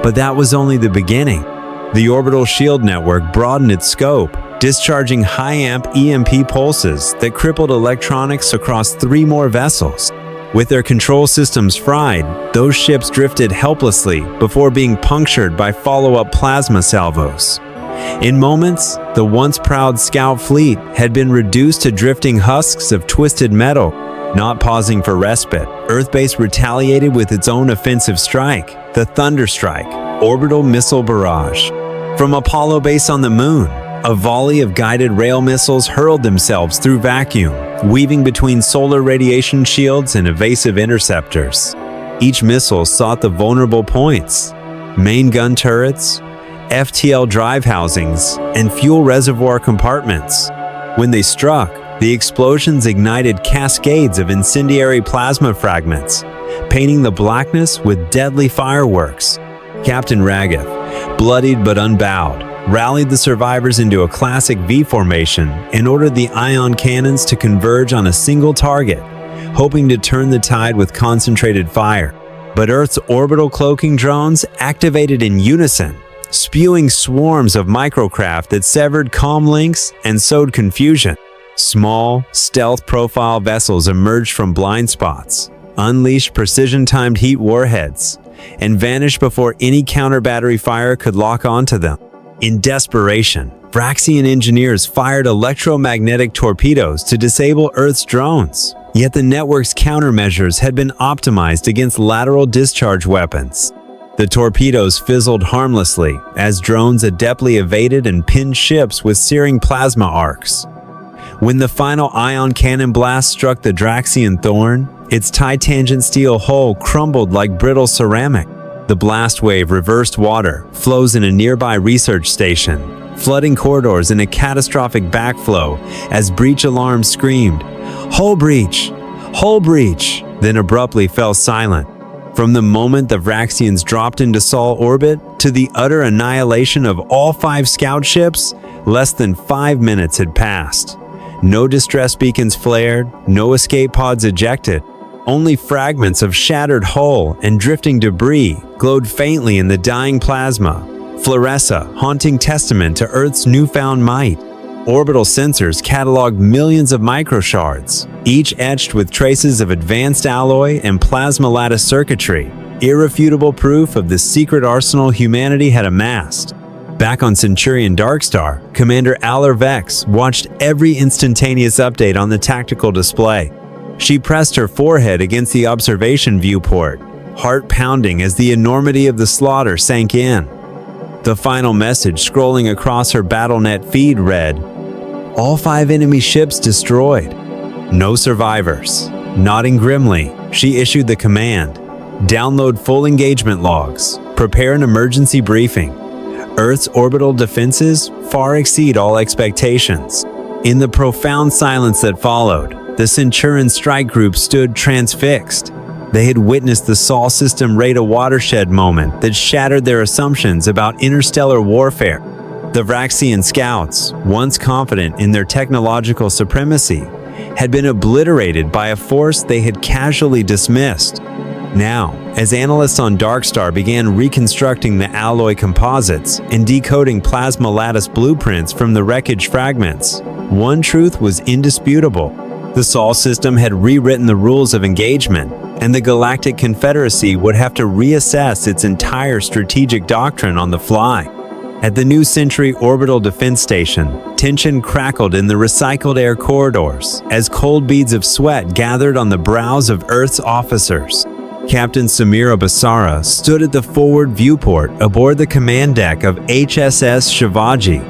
Speaker 1: But that was only the beginning. The orbital shield network broadened its scope, discharging high-amp EMP pulses that crippled electronics across 3 more vessels. With their control systems fried, those ships drifted helplessly before being punctured by follow-up plasma salvos. In moments, the once proud scout fleet had been reduced to drifting husks of twisted metal. Not pausing for respite, Earth-base retaliated with its own offensive strike, the Thunder Strike, orbital missile barrage. From Apollo base on the moon, a volley of guided rail missiles hurled themselves through vacuum, weaving between solar radiation shields and evasive interceptors. Each missile sought the vulnerable points: main gun turrets, FTL drive housings, and fuel reservoir compartments. When they struck, the explosions ignited cascades of incendiary plasma fragments, painting the blackness with deadly fireworks. Captain Ragath, bloodied but unbowed, rallied the survivors into a classic V formation and ordered the ion cannons to converge on a single target, hoping to turn the tide with concentrated fire. But Earth's orbital cloaking drones activated in unison, spewing swarms of microcraft that severed comm links and sowed confusion. Small, stealth-profile vessels emerged from blind spots, unleashed precision-timed heat warheads, and vanished before any counter-battery fire could lock onto them. In desperation, Vraxian engineers fired electromagnetic torpedoes to disable Earth's drones. Yet the network's countermeasures had been optimized against lateral discharge weapons. The torpedoes fizzled harmlessly as drones adeptly evaded and pinned ships with searing plasma arcs. When the final ion cannon blast struck the Draxian Thorn, its titangent steel hull crumbled like brittle ceramic. The blast wave reversed water flows in a nearby research station, flooding corridors in a catastrophic backflow as breach alarms screamed, "Hull breach! Hull breach!" then abruptly fell silent. From the moment the Vraxians dropped into Sol orbit to the utter annihilation of all 5 scout ships, less than 5 minutes had passed. No distress beacons flared, no escape pods ejected. Only fragments of shattered hull and drifting debris glowed faintly in the dying plasma, fluoresca haunting testament to Earth's newfound might. Orbital sensors cataloged millions of microshards, each etched with traces of advanced alloy and plasma lattice circuitry, irrefutable proof of the secret arsenal humanity had amassed. Back on Centurion Darkstar, Commander Aller Vex watched every instantaneous update on the tactical display. She pressed her forehead against the observation viewport, heart pounding as the enormity of the slaughter sank in. The final message scrolling across her BattleNet feed read, "All 5 enemy ships destroyed. No survivors." Nodding grimly, she issued the command, "Download full engagement logs. Prepare an emergency briefing. Earth's orbital defenses far exceed all expectations." In the profound silence that followed, the Centurion strike group stood transfixed. They had witnessed the Sol system raid a watershed moment that shattered their assumptions about interstellar warfare. The Vraxian scouts, once confident in their technological supremacy, had been obliterated by a force they had casually dismissed. Now, as analysts on Darkstar began reconstructing the alloy composites and decoding plasma lattice blueprints from the wreckage fragments, one truth was indisputable. The Sol system had rewritten the rules of engagement, and the Galactic Confederacy would have to reassess its entire strategic doctrine on the fly. At the New Century Orbital Defense Station, tension crackled in the recycled air corridors as cold beads of sweat gathered on the brows of Earth's officers. Captain Samira Basara stood at the forward viewport aboard the command deck of HSS Shivaji,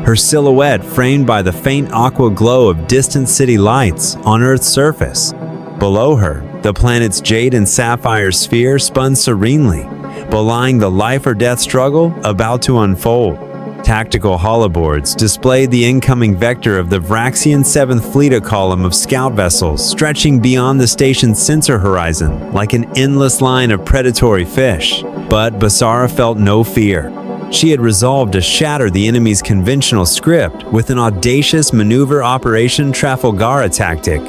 Speaker 1: her silhouette framed by the faint aqua glow of distant city lights on Earth's surface. Below her, the planet's jade and sapphire sphere spun serenely, belying the life-or-death struggle about to unfold. Tactical holoboards displayed the incoming vector of the Vraxian 7th Fleet column of scout vessels stretching beyond the station's sensor horizon like an endless line of predatory fish. But Basara felt no fear. She had resolved to shatter the enemy's conventional script with an audacious maneuver operation Trafalgar tactic,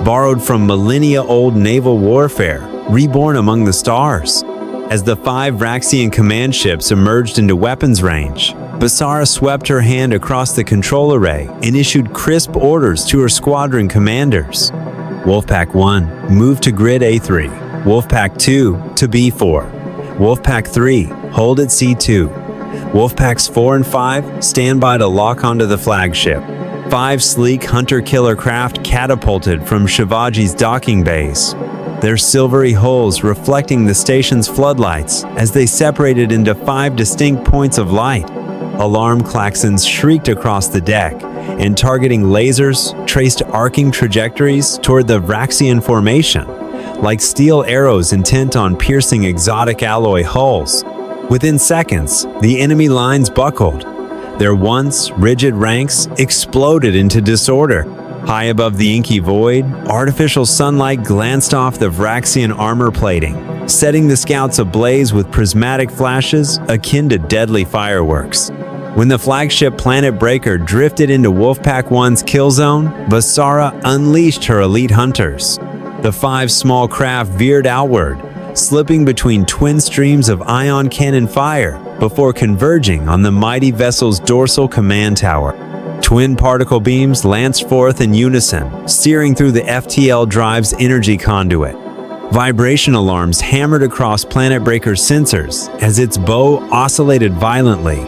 Speaker 1: borrowed from millennia-old naval warfare, reborn among the stars. As the 5 Vraxian command ships emerged into weapons range, Basara swept her hand across the control array and issued crisp orders to her squadron commanders. Wolfpack 1, move to grid A3. Wolfpack 2, to B4. Wolfpack 3, hold at C2. Wolfpacks 4 and 5, stand by to lock onto the flagship. 5 sleek hunter-killer craft catapulted from Shivaji's docking bays, their silvery hulls reflecting the station's floodlights as they separated into 5 distinct points of light. Alarm klaxons shrieked across the deck, and targeting lasers traced arcing trajectories toward the Vraxian formation, like steel arrows intent on piercing exotic alloy hulls. Within seconds, the enemy lines buckled. Their once rigid ranks exploded into disorder. High above the inky void, artificial sunlight glanced off the Vraxian armor plating, setting the scouts ablaze with prismatic flashes akin to deadly fireworks. When the flagship planet breaker drifted into Wolfpack 1's kill zone, Basara unleashed her elite hunters. The 5 small craft veered outward, slipping between twin streams of ion cannon fire before converging on the mighty vessel's dorsal command tower. Twin particle beams lanced forth in unison, searing through the FTL drive's energy conduit. Vibration alarms hammered across Planet Breaker's sensors as its bow oscillated violently.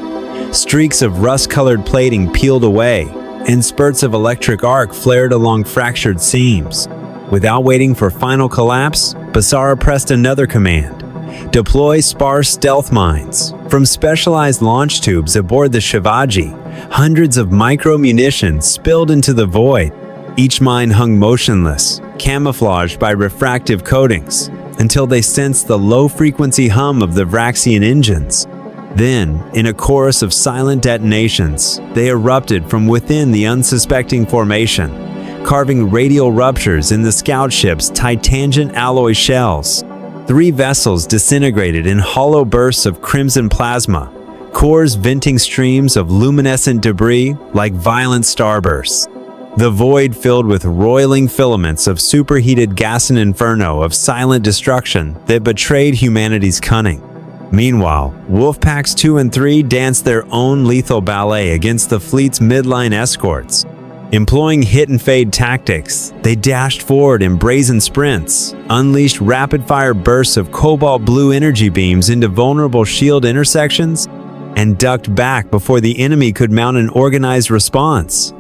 Speaker 1: Streaks of rust-colored plating peeled away, and spurts of electric arc flared along fractured seams. Without waiting for final collapse, Basara pressed another command: deploy sparse stealth mines. From specialized launch tubes aboard the Shivaji, hundreds of micro-munitions spilled into the void. Each mine hung motionless, camouflaged by refractive coatings, until they sensed the low-frequency hum of the Vraxian engines. Then, in a chorus of silent detonations, they erupted from within the unsuspecting formation, carving radial ruptures in the scout ship's titangent alloy shells. 3 vessels disintegrated in hollow bursts of crimson plasma, cores venting streams of luminescent debris like violent starbursts. The void filled with roiling filaments of superheated gassing inferno of silent destruction that betrayed humanity's cunning. Meanwhile, Wolfpacks 2 and 3 danced their own lethal ballet against the fleet's midline escorts. Employing hit-and-fade tactics, they dashed forward in brazen sprints, unleashed rapid-fire bursts of cobalt blue energy beams into vulnerable shield intersections, and ducked back before the enemy could mount an organized response.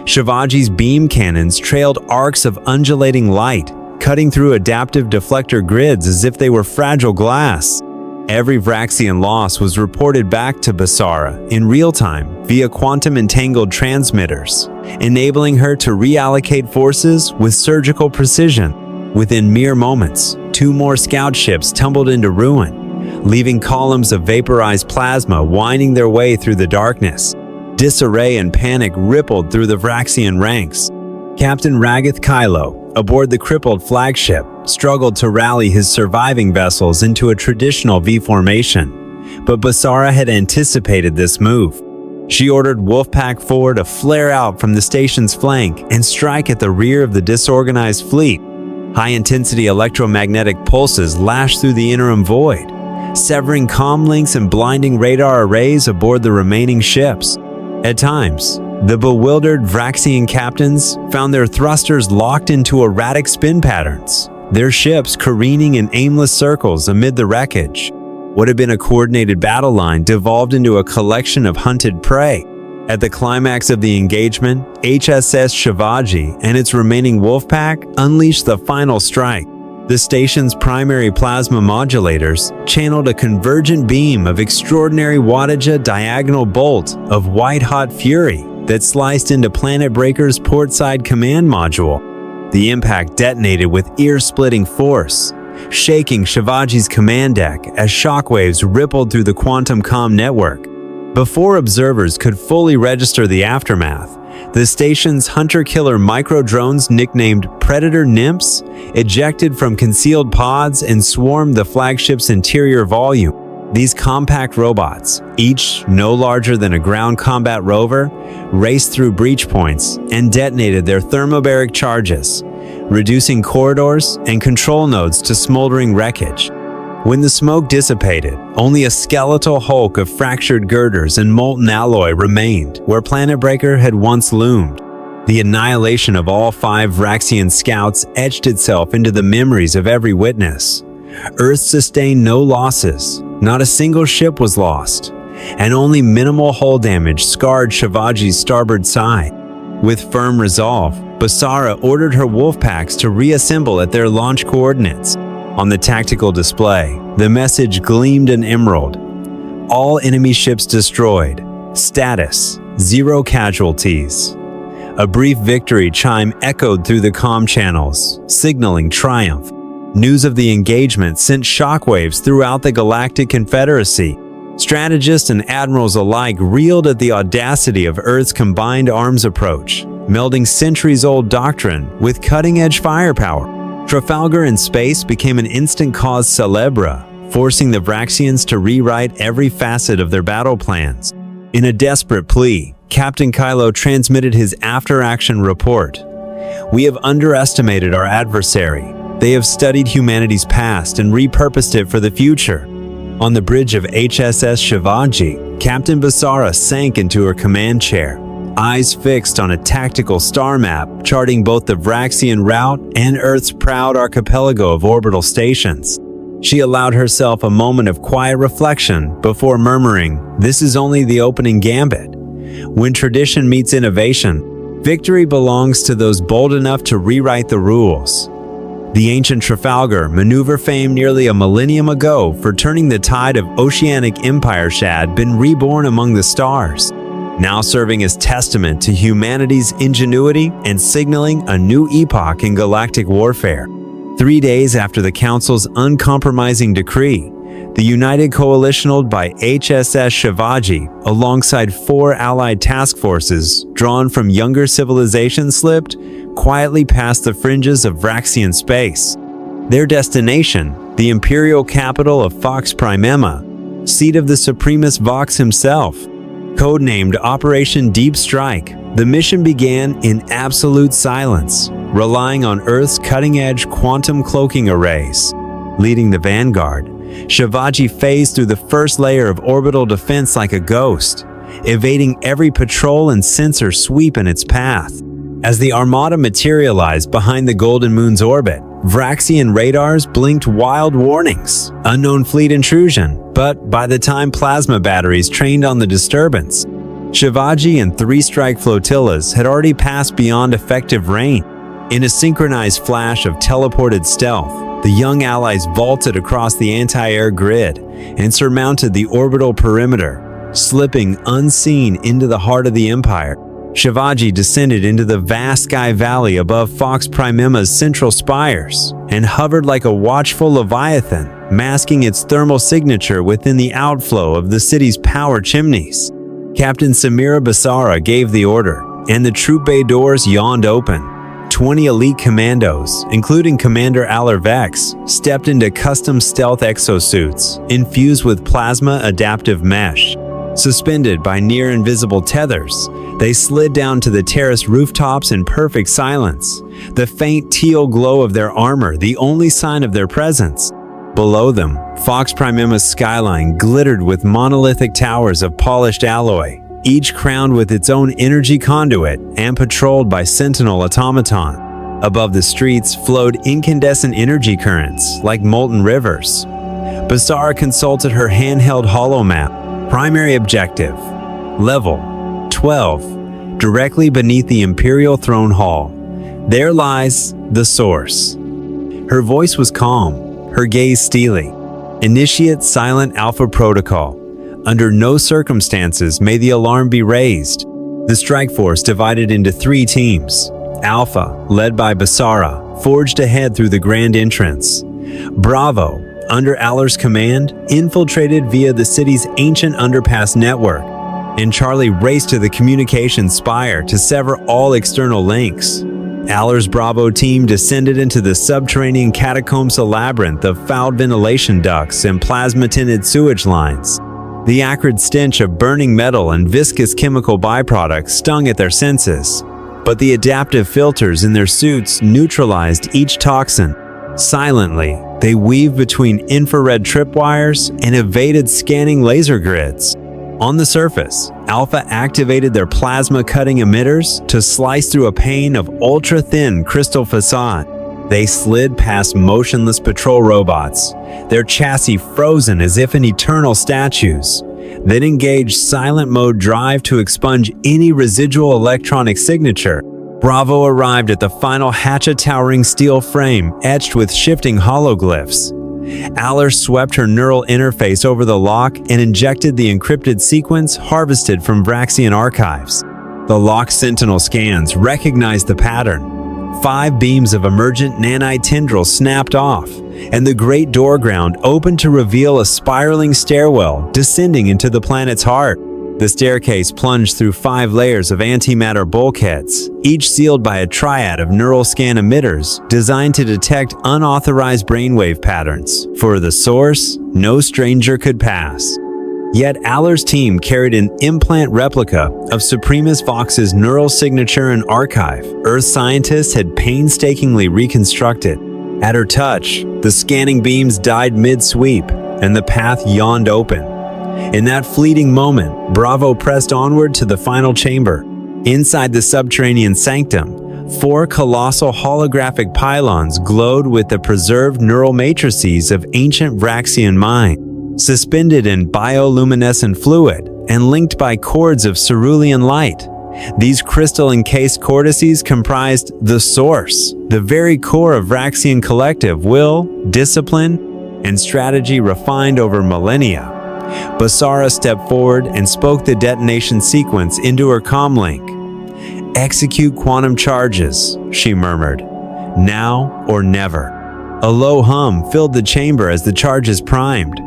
Speaker 1: Shivaji's beam cannons trailed arcs of undulating light, cutting through adaptive deflector grids as if they were fragile glass. Every Vraxian loss was reported back to Basara in real time via quantum-entangled transmitters, enabling her to reallocate forces with surgical precision. Within mere moments, 2 more scout ships tumbled into ruin, leaving columns of vaporized plasma winding their way through the darkness. Disarray and panic rippled through the Vraxian ranks. Captain Ragath Kylo, aboard the crippled flagship, struggled to rally his surviving vessels into a traditional V formation, but Basara had anticipated this move. She ordered Wolfpack 4 to flare out from the station's flank and strike at the rear of the disorganized fleet. High-intensity electromagnetic pulses lashed through the interim void, severing comm links and blinding radar arrays aboard the remaining ships. At times, the bewildered Vraxian captains found their thrusters locked into erratic spin patterns, their ships careening in aimless circles amid the wreckage. What had been a coordinated battle line devolved into a collection of hunted prey. At the climax of the engagement, HSS Shivaji and its remaining Wolfpack unleashed the final strike. The station's primary plasma modulators channeled a convergent beam of extraordinary wattage diagonal bolt of white-hot fury that sliced into Planet Breaker's portside command module. The impact detonated with ear-splitting force, shaking Shivaji's command deck as shockwaves rippled through the quantum comm network. Before observers could fully register the aftermath, the station's hunter-killer micro-drones nicknamed Predator Nymphs ejected from concealed pods and swarmed the flagship's interior volume. These compact robots, each no larger than a ground combat rover, raced through breach points and detonated their thermobaric charges, reducing corridors and control nodes to smoldering wreckage. When the smoke dissipated, only a skeletal hulk of fractured girders and molten alloy remained where Planet Breaker had once loomed. The annihilation of all 5 Vraxian scouts etched itself into the memories of every witness. Earth sustained no losses, not a single ship was lost, and only minimal hull damage scarred Shivaji's starboard side. With firm resolve, Basara ordered her Wolfpacks to reassemble at their launch coordinates. On the tactical display, the message gleamed in emerald. All enemy ships destroyed. Status: 0 casualties. A brief victory chime echoed through the comm channels, signaling triumph. News of the engagement sent shockwaves throughout the Galactic Confederacy. Strategists and admirals alike reeled at the audacity of Earth's combined arms approach, melding centuries-old doctrine with cutting-edge firepower. Trafalgar in space became an instant cause célèbre, forcing the Vraxians to rewrite every facet of their battle plans. In a desperate plea, Captain Kylo transmitted his after-action report. "We have underestimated our adversary. They have studied humanity's past and repurposed it for the future." On the bridge of HSS Shivaji, Captain Basara sank into her command chair, eyes fixed on a tactical star map charting both the Vraxian route and Earth's proud archipelago of orbital stations. She allowed herself a moment of quiet reflection before murmuring, "This is only the opening gambit. When tradition meets innovation, victory belongs to those bold enough to rewrite the rules." The ancient Trafalgar, maneuver famed nearly a millennium ago for turning the tide of oceanic empire, had been reborn among the stars, now serving as testament to humanity's ingenuity and signaling a new epoch in galactic warfare. 3 days after the Council's uncompromising decree, the United Coalition by HSS Shivaji, alongside 4 allied task forces drawn from younger civilizations, slipped quietly past the fringes of Vraxian space. Their destination, the imperial capital of Fox Primema, seat of the Supremus Vox himself. Codenamed Operation Deep Strike, the mission began in absolute silence, relying on Earth's cutting-edge quantum cloaking arrays. Leading the vanguard, Shivaji phased through the first layer of orbital defense like a ghost, evading every patrol and sensor sweep in its path. As the Armada materialized behind the Golden Moon's orbit, Vraxian radars blinked wild warnings, unknown fleet intrusion, but by the time plasma batteries trained on the disturbance, Shivaji and 3 strike flotillas had already passed beyond effective range. In a synchronized flash of teleported stealth, the young allies vaulted across the anti-air grid and surmounted the orbital perimeter, slipping unseen into the heart of the Empire. Shivaji descended into the vast sky valley above Fox Primima's central spires and hovered like a watchful leviathan, masking its thermal signature within the outflow of the city's power chimneys. Captain Samira Basara gave the order, and the troop bay doors yawned open. 20 elite commandos, including Commander Aller Vex, stepped into custom stealth exosuits infused with plasma adaptive mesh. Suspended by near-invisible tethers, they slid down to the terrace rooftops in perfect silence, the faint teal glow of their armor the only sign of their presence. Below them, Fox Primima's skyline glittered with monolithic towers of polished alloy, each crowned with its own energy conduit and patrolled by sentinel automaton. Above the streets flowed incandescent energy currents like molten rivers. Basara consulted her handheld holomap. Primary objective, level 12, directly beneath the Imperial Throne Hall. There lies the source. Her voice was calm, her gaze steely. Initiate silent alpha protocol. Under no circumstances may the alarm be raised. The strike force divided into 3 teams. Alpha, led by Basara, forged ahead through the grand entrance. Bravo, under Aller's command, infiltrated via the city's ancient underpass network, and Charlie raced to the communications spire to sever all external links. Aller's Bravo team descended into the subterranean catacombs labyrinth of fouled ventilation ducts and plasma-tinted sewage lines. The acrid stench of burning metal and viscous chemical byproducts stung at their senses, but the adaptive filters in their suits neutralized each toxin. Silently, they weaved between infrared tripwires and evaded scanning laser grids. On the surface, Alpha activated their plasma-cutting emitters to slice through a pane of ultra-thin crystal facade. They slid past motionless patrol robots, their chassis frozen as if in eternal statues, then engaged silent mode drive to expunge any residual electronic signature. Bravo arrived at the final hatchet-towering steel frame etched with shifting hologlyphs. Aller swept her neural interface over the lock and injected the encrypted sequence harvested from Vraxian archives. The lock sentinel scans recognized the pattern. 5 beams of emergent nanite tendrils snapped off, and the great door ground opened to reveal a spiraling stairwell descending into the planet's heart. The staircase plunged through 5 layers of antimatter bulkheads, each sealed by a triad of neural scan emitters designed to detect unauthorized brainwave patterns. For the source, no stranger could pass. Yet Aller's team carried an implant replica of Supremus Vox's neural signature and archive Earth scientists had painstakingly reconstructed. At her touch, the scanning beams died mid-sweep, and the path yawned open. In that fleeting moment, Bravo pressed onward to the final chamber. Inside the subterranean sanctum, 4 colossal holographic pylons glowed with the preserved neural matrices of ancient Vraxian mind, suspended in bioluminescent fluid and linked by cords of cerulean light. These crystal-encased cortices comprised the source, the very core of Vraxian collective will, discipline, and strategy refined over millennia. Basara stepped forward and spoke the detonation sequence into her comlink. "Execute quantum charges," she murmured. "Now or never." A low hum filled the chamber as the charges primed.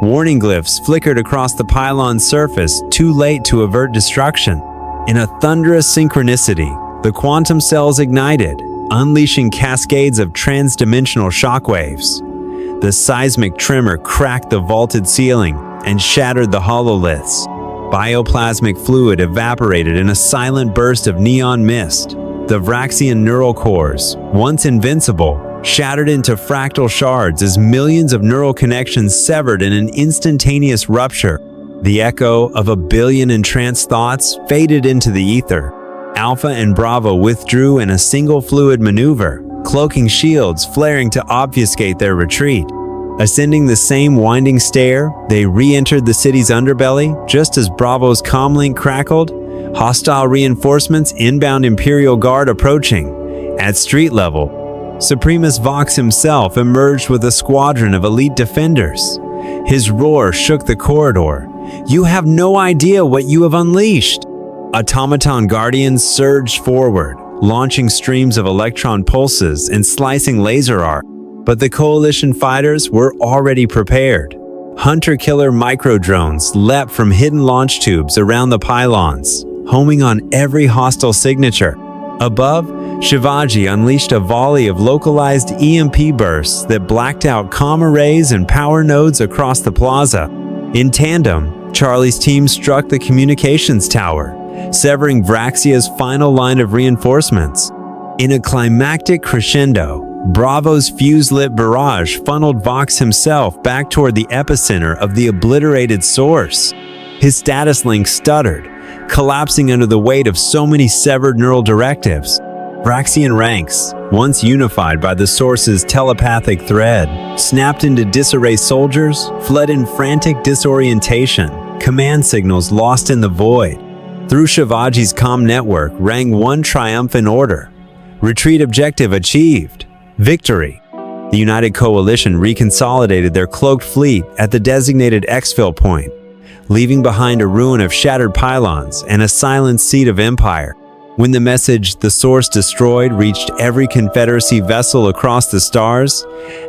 Speaker 1: Warning glyphs flickered across the pylon's surface, too late to avert destruction. In a thunderous synchronicity, the quantum cells ignited, unleashing cascades of transdimensional shockwaves. The seismic tremor cracked the vaulted ceiling and shattered the hololiths. Bioplasmic fluid evaporated in a silent burst of neon mist. The Vraxian neural cores, once invincible, shattered into fractal shards as millions of neural connections severed in an instantaneous rupture. The echo of a billion entranced thoughts faded into the ether. Alpha and Bravo withdrew in a single fluid maneuver, cloaking shields flaring to obfuscate their retreat. Ascending the same winding stair, they re-entered the city's underbelly just as Bravo's comlink crackled. Hostile reinforcements, inbound Imperial Guard approaching. At street level, Supremus Vox himself emerged with a squadron of elite defenders. His roar shook the corridor. "You have no idea what you have unleashed!" Automaton guardians surged forward, launching streams of electron pulses and slicing laser arc. But the coalition fighters were already prepared. Hunter-killer micro-drones leapt from hidden launch tubes around the pylons, homing on every hostile signature. Above, Shivaji unleashed a volley of localized EMP bursts that blacked out comm arrays and power nodes across the plaza. In tandem, Charlie's team struck the communications tower, severing Vraxia's final line of reinforcements. In a climactic crescendo, Bravo's fuse-lit barrage funneled Vox himself back toward the epicenter of the obliterated source. His status link stuttered, collapsing under the weight of so many severed neural directives. Vraxian ranks, once unified by the source's telepathic thread, snapped into disarray. Soldiers fled in frantic disorientation, command signals lost in the void. Through Shivaji's comm network rang one triumphant order. Retreat objective achieved. Victory. The United Coalition reconsolidated their cloaked fleet at the designated exfil point, leaving behind a ruin of shattered pylons and a silent seat of empire. When the message, "The Source destroyed," reached every Confederacy vessel across the stars,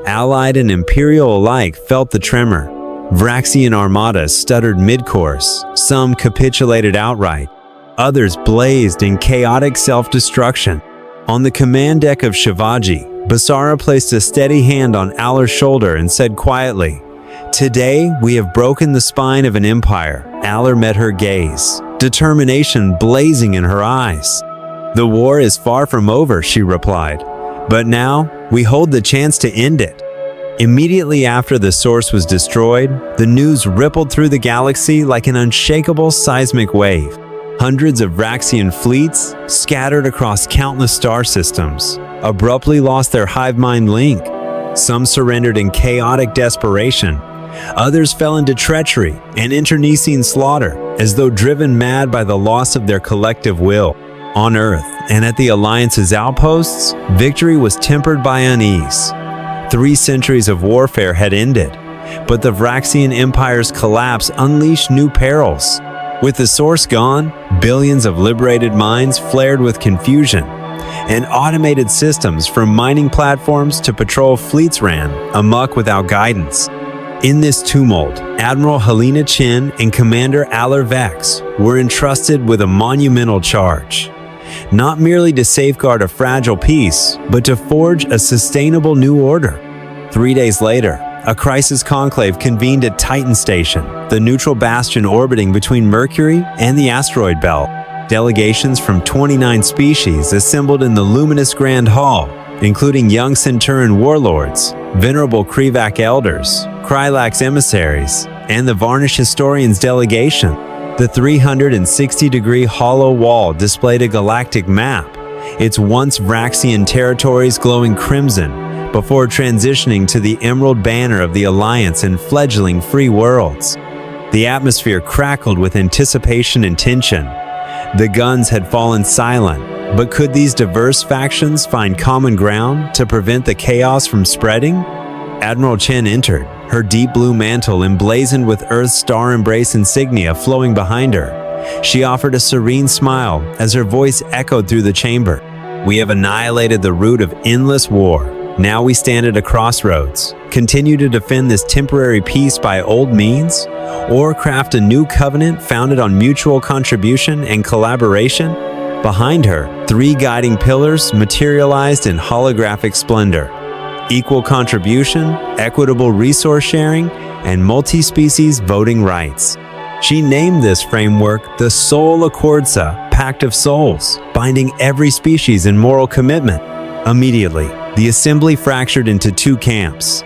Speaker 1: Allied and Imperial alike felt the tremor. Vraxian armadas stuttered mid-course, some capitulated outright, others blazed in chaotic self-destruction. On the command deck of Shivaji, Basara placed a steady hand on Aller's shoulder and said quietly, "Today, we have broken the spine of an empire." Aller met her gaze, determination blazing in her eyes. "The war is far from over," she replied, "but now we hold the chance to end it." Immediately after the source was destroyed, the news rippled through the galaxy like an unshakable seismic wave. Hundreds of Vraxian fleets, scattered across countless star systems, abruptly lost their hive mind link. Some surrendered in chaotic desperation. Others fell into treachery and internecine slaughter, as though driven mad by the loss of their collective will. On Earth and at the Alliance's outposts, victory was tempered by unease. 3 centuries of warfare had ended, but the Vraxian Empire's collapse unleashed new perils. With the source gone, billions of liberated minds flared with confusion, and automated systems from mining platforms to patrol fleets ran amok without guidance. In this tumult, Admiral Helena Chin and Commander Aller Vex were entrusted with a monumental charge. Not merely to safeguard a fragile peace, but to forge a sustainable new order. 3 days later, a crisis conclave convened at Titan Station, the neutral bastion orbiting between Mercury and the asteroid belt. Delegations from 29 species assembled in the luminous Grand Hall, including young Centauran warlords, venerable Krivak elders, Krylax emissaries, and the Varnish historians delegation. The 360-degree hollow wall displayed a galactic map, its once Vraxian territories glowing crimson, before transitioning to the emerald banner of the Alliance and fledgling free worlds. The atmosphere crackled with anticipation and tension. The guns had fallen silent, but could these diverse factions find common ground to prevent the chaos from spreading? Admiral Chen entered, her deep blue mantle emblazoned with Earth's star embrace insignia flowing behind her. She offered a serene smile as her voice echoed through the chamber. "We have annihilated the root of endless war. Now we stand at a crossroads. Continue to defend this temporary peace by old means, or craft a new covenant founded on mutual contribution and collaboration?" Behind her, 3 guiding pillars materialized in holographic splendor: equal contribution, equitable resource sharing, and multi-species voting rights. She named this framework the Soul Accordsa, Pact of Souls, binding every species in moral commitment. Immediately, the assembly fractured into 2 camps.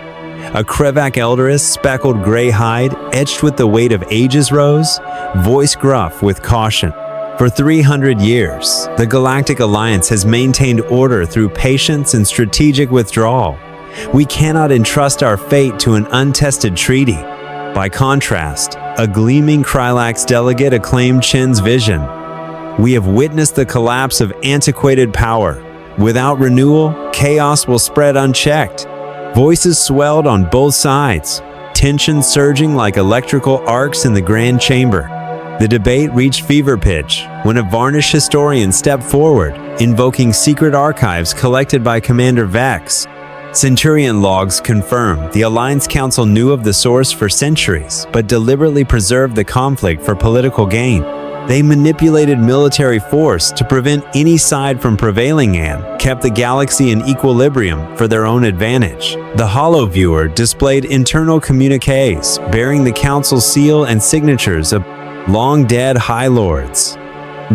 Speaker 1: A Krivak elderess, speckled gray hide, etched with the weight of ages rose, voice gruff with caution. For 300 years, the Galactic Alliance has maintained order through patience and strategic withdrawal. We cannot entrust our fate to an untested treaty. By contrast, a gleaming Krylax delegate acclaimed Chen's vision. "We have witnessed the collapse of antiquated power. Without renewal, chaos will spread unchecked. Voices swelled on both sides, tension surging like electrical arcs in the grand chamber. The debate reached fever pitch when a varnished historian stepped forward, invoking secret archives collected by Commander Vex. Centurion logs confirm the Alliance Council knew of the source for centuries, but deliberately preserved the conflict for political gain. They manipulated military force to prevent any side from prevailing and kept the galaxy in equilibrium for their own advantage. The Holoviewer displayed internal communiques bearing the Council's seal and signatures of long-dead High Lords.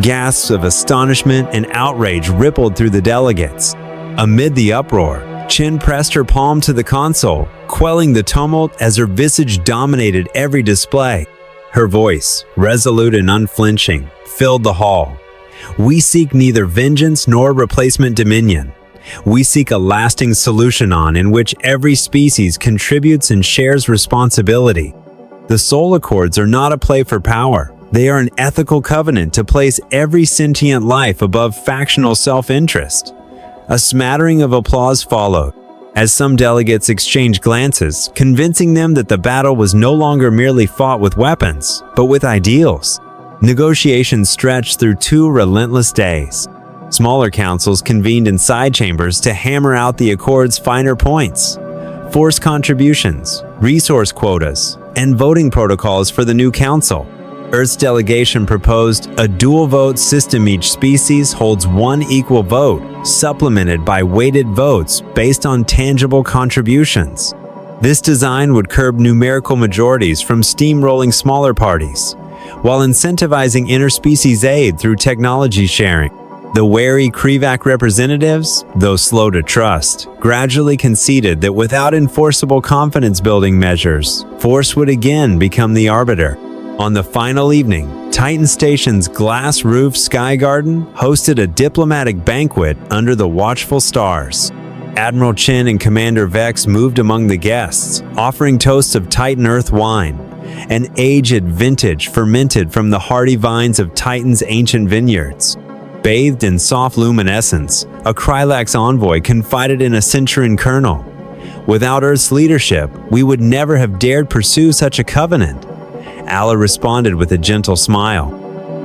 Speaker 1: Gasps of astonishment and outrage rippled through the delegates. Amid the uproar, Chen pressed her palm to the console, quelling the tumult as her visage dominated every display. Her voice, resolute and unflinching, filled the hall. We seek neither vengeance nor replacement dominion. We seek a lasting solution in which every species contributes and shares responsibility. The Soul Accords are not a play for power. They are an ethical covenant to place every sentient life above factional self-interest. A smattering of applause followed, as some delegates exchanged glances, convincing them that the battle was no longer merely fought with weapons, but with ideals. Negotiations stretched through 2 relentless days. Smaller councils convened in side chambers to hammer out the Accord's finer points. Force contributions, resource quotas, and voting protocols for the new council. Earth's delegation proposed a dual-vote system. Each species holds 1 equal vote, supplemented by weighted votes based on tangible contributions. This design would curb numerical majorities from steamrolling smaller parties, while incentivizing interspecies aid through technology sharing. The wary Krivak representatives, though slow to trust, gradually conceded that without enforceable confidence-building measures, force would again become the arbiter. On the final evening, Titan Station's glass-roofed Sky Garden hosted a diplomatic banquet under the watchful stars. Admiral Chen and Commander Vex moved among the guests, offering toasts of Titan Earth wine, an aged vintage fermented from the hardy vines of Titan's ancient vineyards. Bathed in soft luminescence, a Krylax envoy confided in a Centurion colonel. Without Earth's leadership, we would never have dared pursue such a covenant. Allah responded with a gentle smile.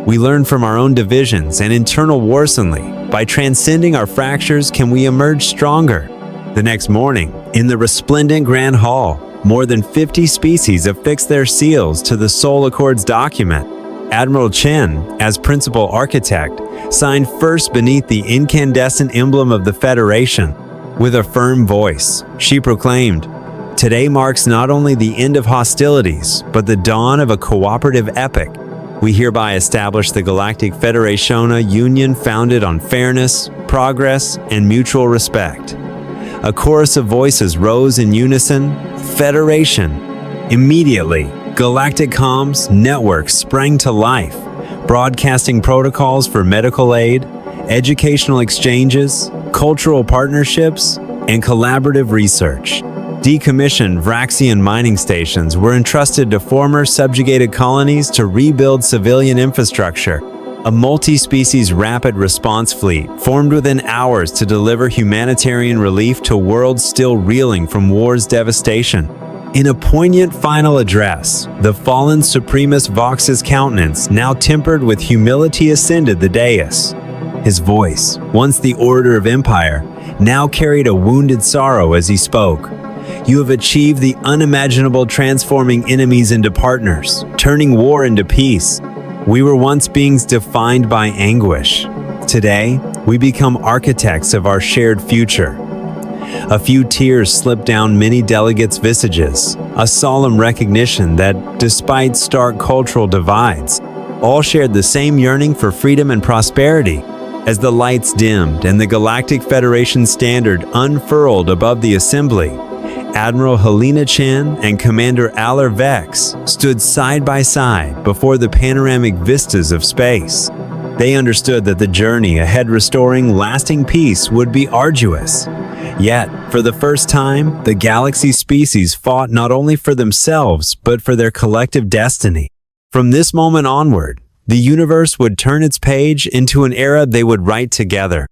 Speaker 1: We learn from our own divisions and internal wars only. By transcending our fractures can we emerge stronger. The next morning, in the resplendent Grand Hall, more than 50 species affixed their seals to the Soul Accords document. Admiral Chen, as principal architect, signed first beneath the incandescent emblem of the Federation. With a firm voice, she proclaimed, "Today marks not only the end of hostilities, but the dawn of a cooperative epoch. We hereby establish the Galactic Federation, a union founded on fairness, progress, and mutual respect." A chorus of voices rose in unison, "Federation!" Immediately, Galactic Comms networks sprang to life, broadcasting protocols for medical aid, educational exchanges, cultural partnerships, and collaborative research. Decommissioned Vraxian mining stations were entrusted to former subjugated colonies to rebuild civilian infrastructure. A multi-species rapid response fleet formed within hours to deliver humanitarian relief to worlds still reeling from war's devastation. In a poignant final address, the fallen Supremus Vox's countenance, now tempered with humility, ascended the dais. His voice, once the orator of empire, now carried a wounded sorrow as he spoke. You have achieved the unimaginable, transforming enemies into partners, turning war into peace. We were once beings defined by anguish. Today, we become architects of our shared future. A few tears slipped down many delegates' visages, a solemn recognition that, despite stark cultural divides, all shared the same yearning for freedom and prosperity. As the lights dimmed and the Galactic Federation standard unfurled above the assembly, Admiral Helena Chen and Commander Aller Vex stood side by side before the panoramic vistas of space. They understood that the journey ahead restoring lasting peace would be arduous. Yet, for the first time, the galaxy species fought not only for themselves, but for their collective destiny. From this moment onward, the universe would turn its page into an era they would write together.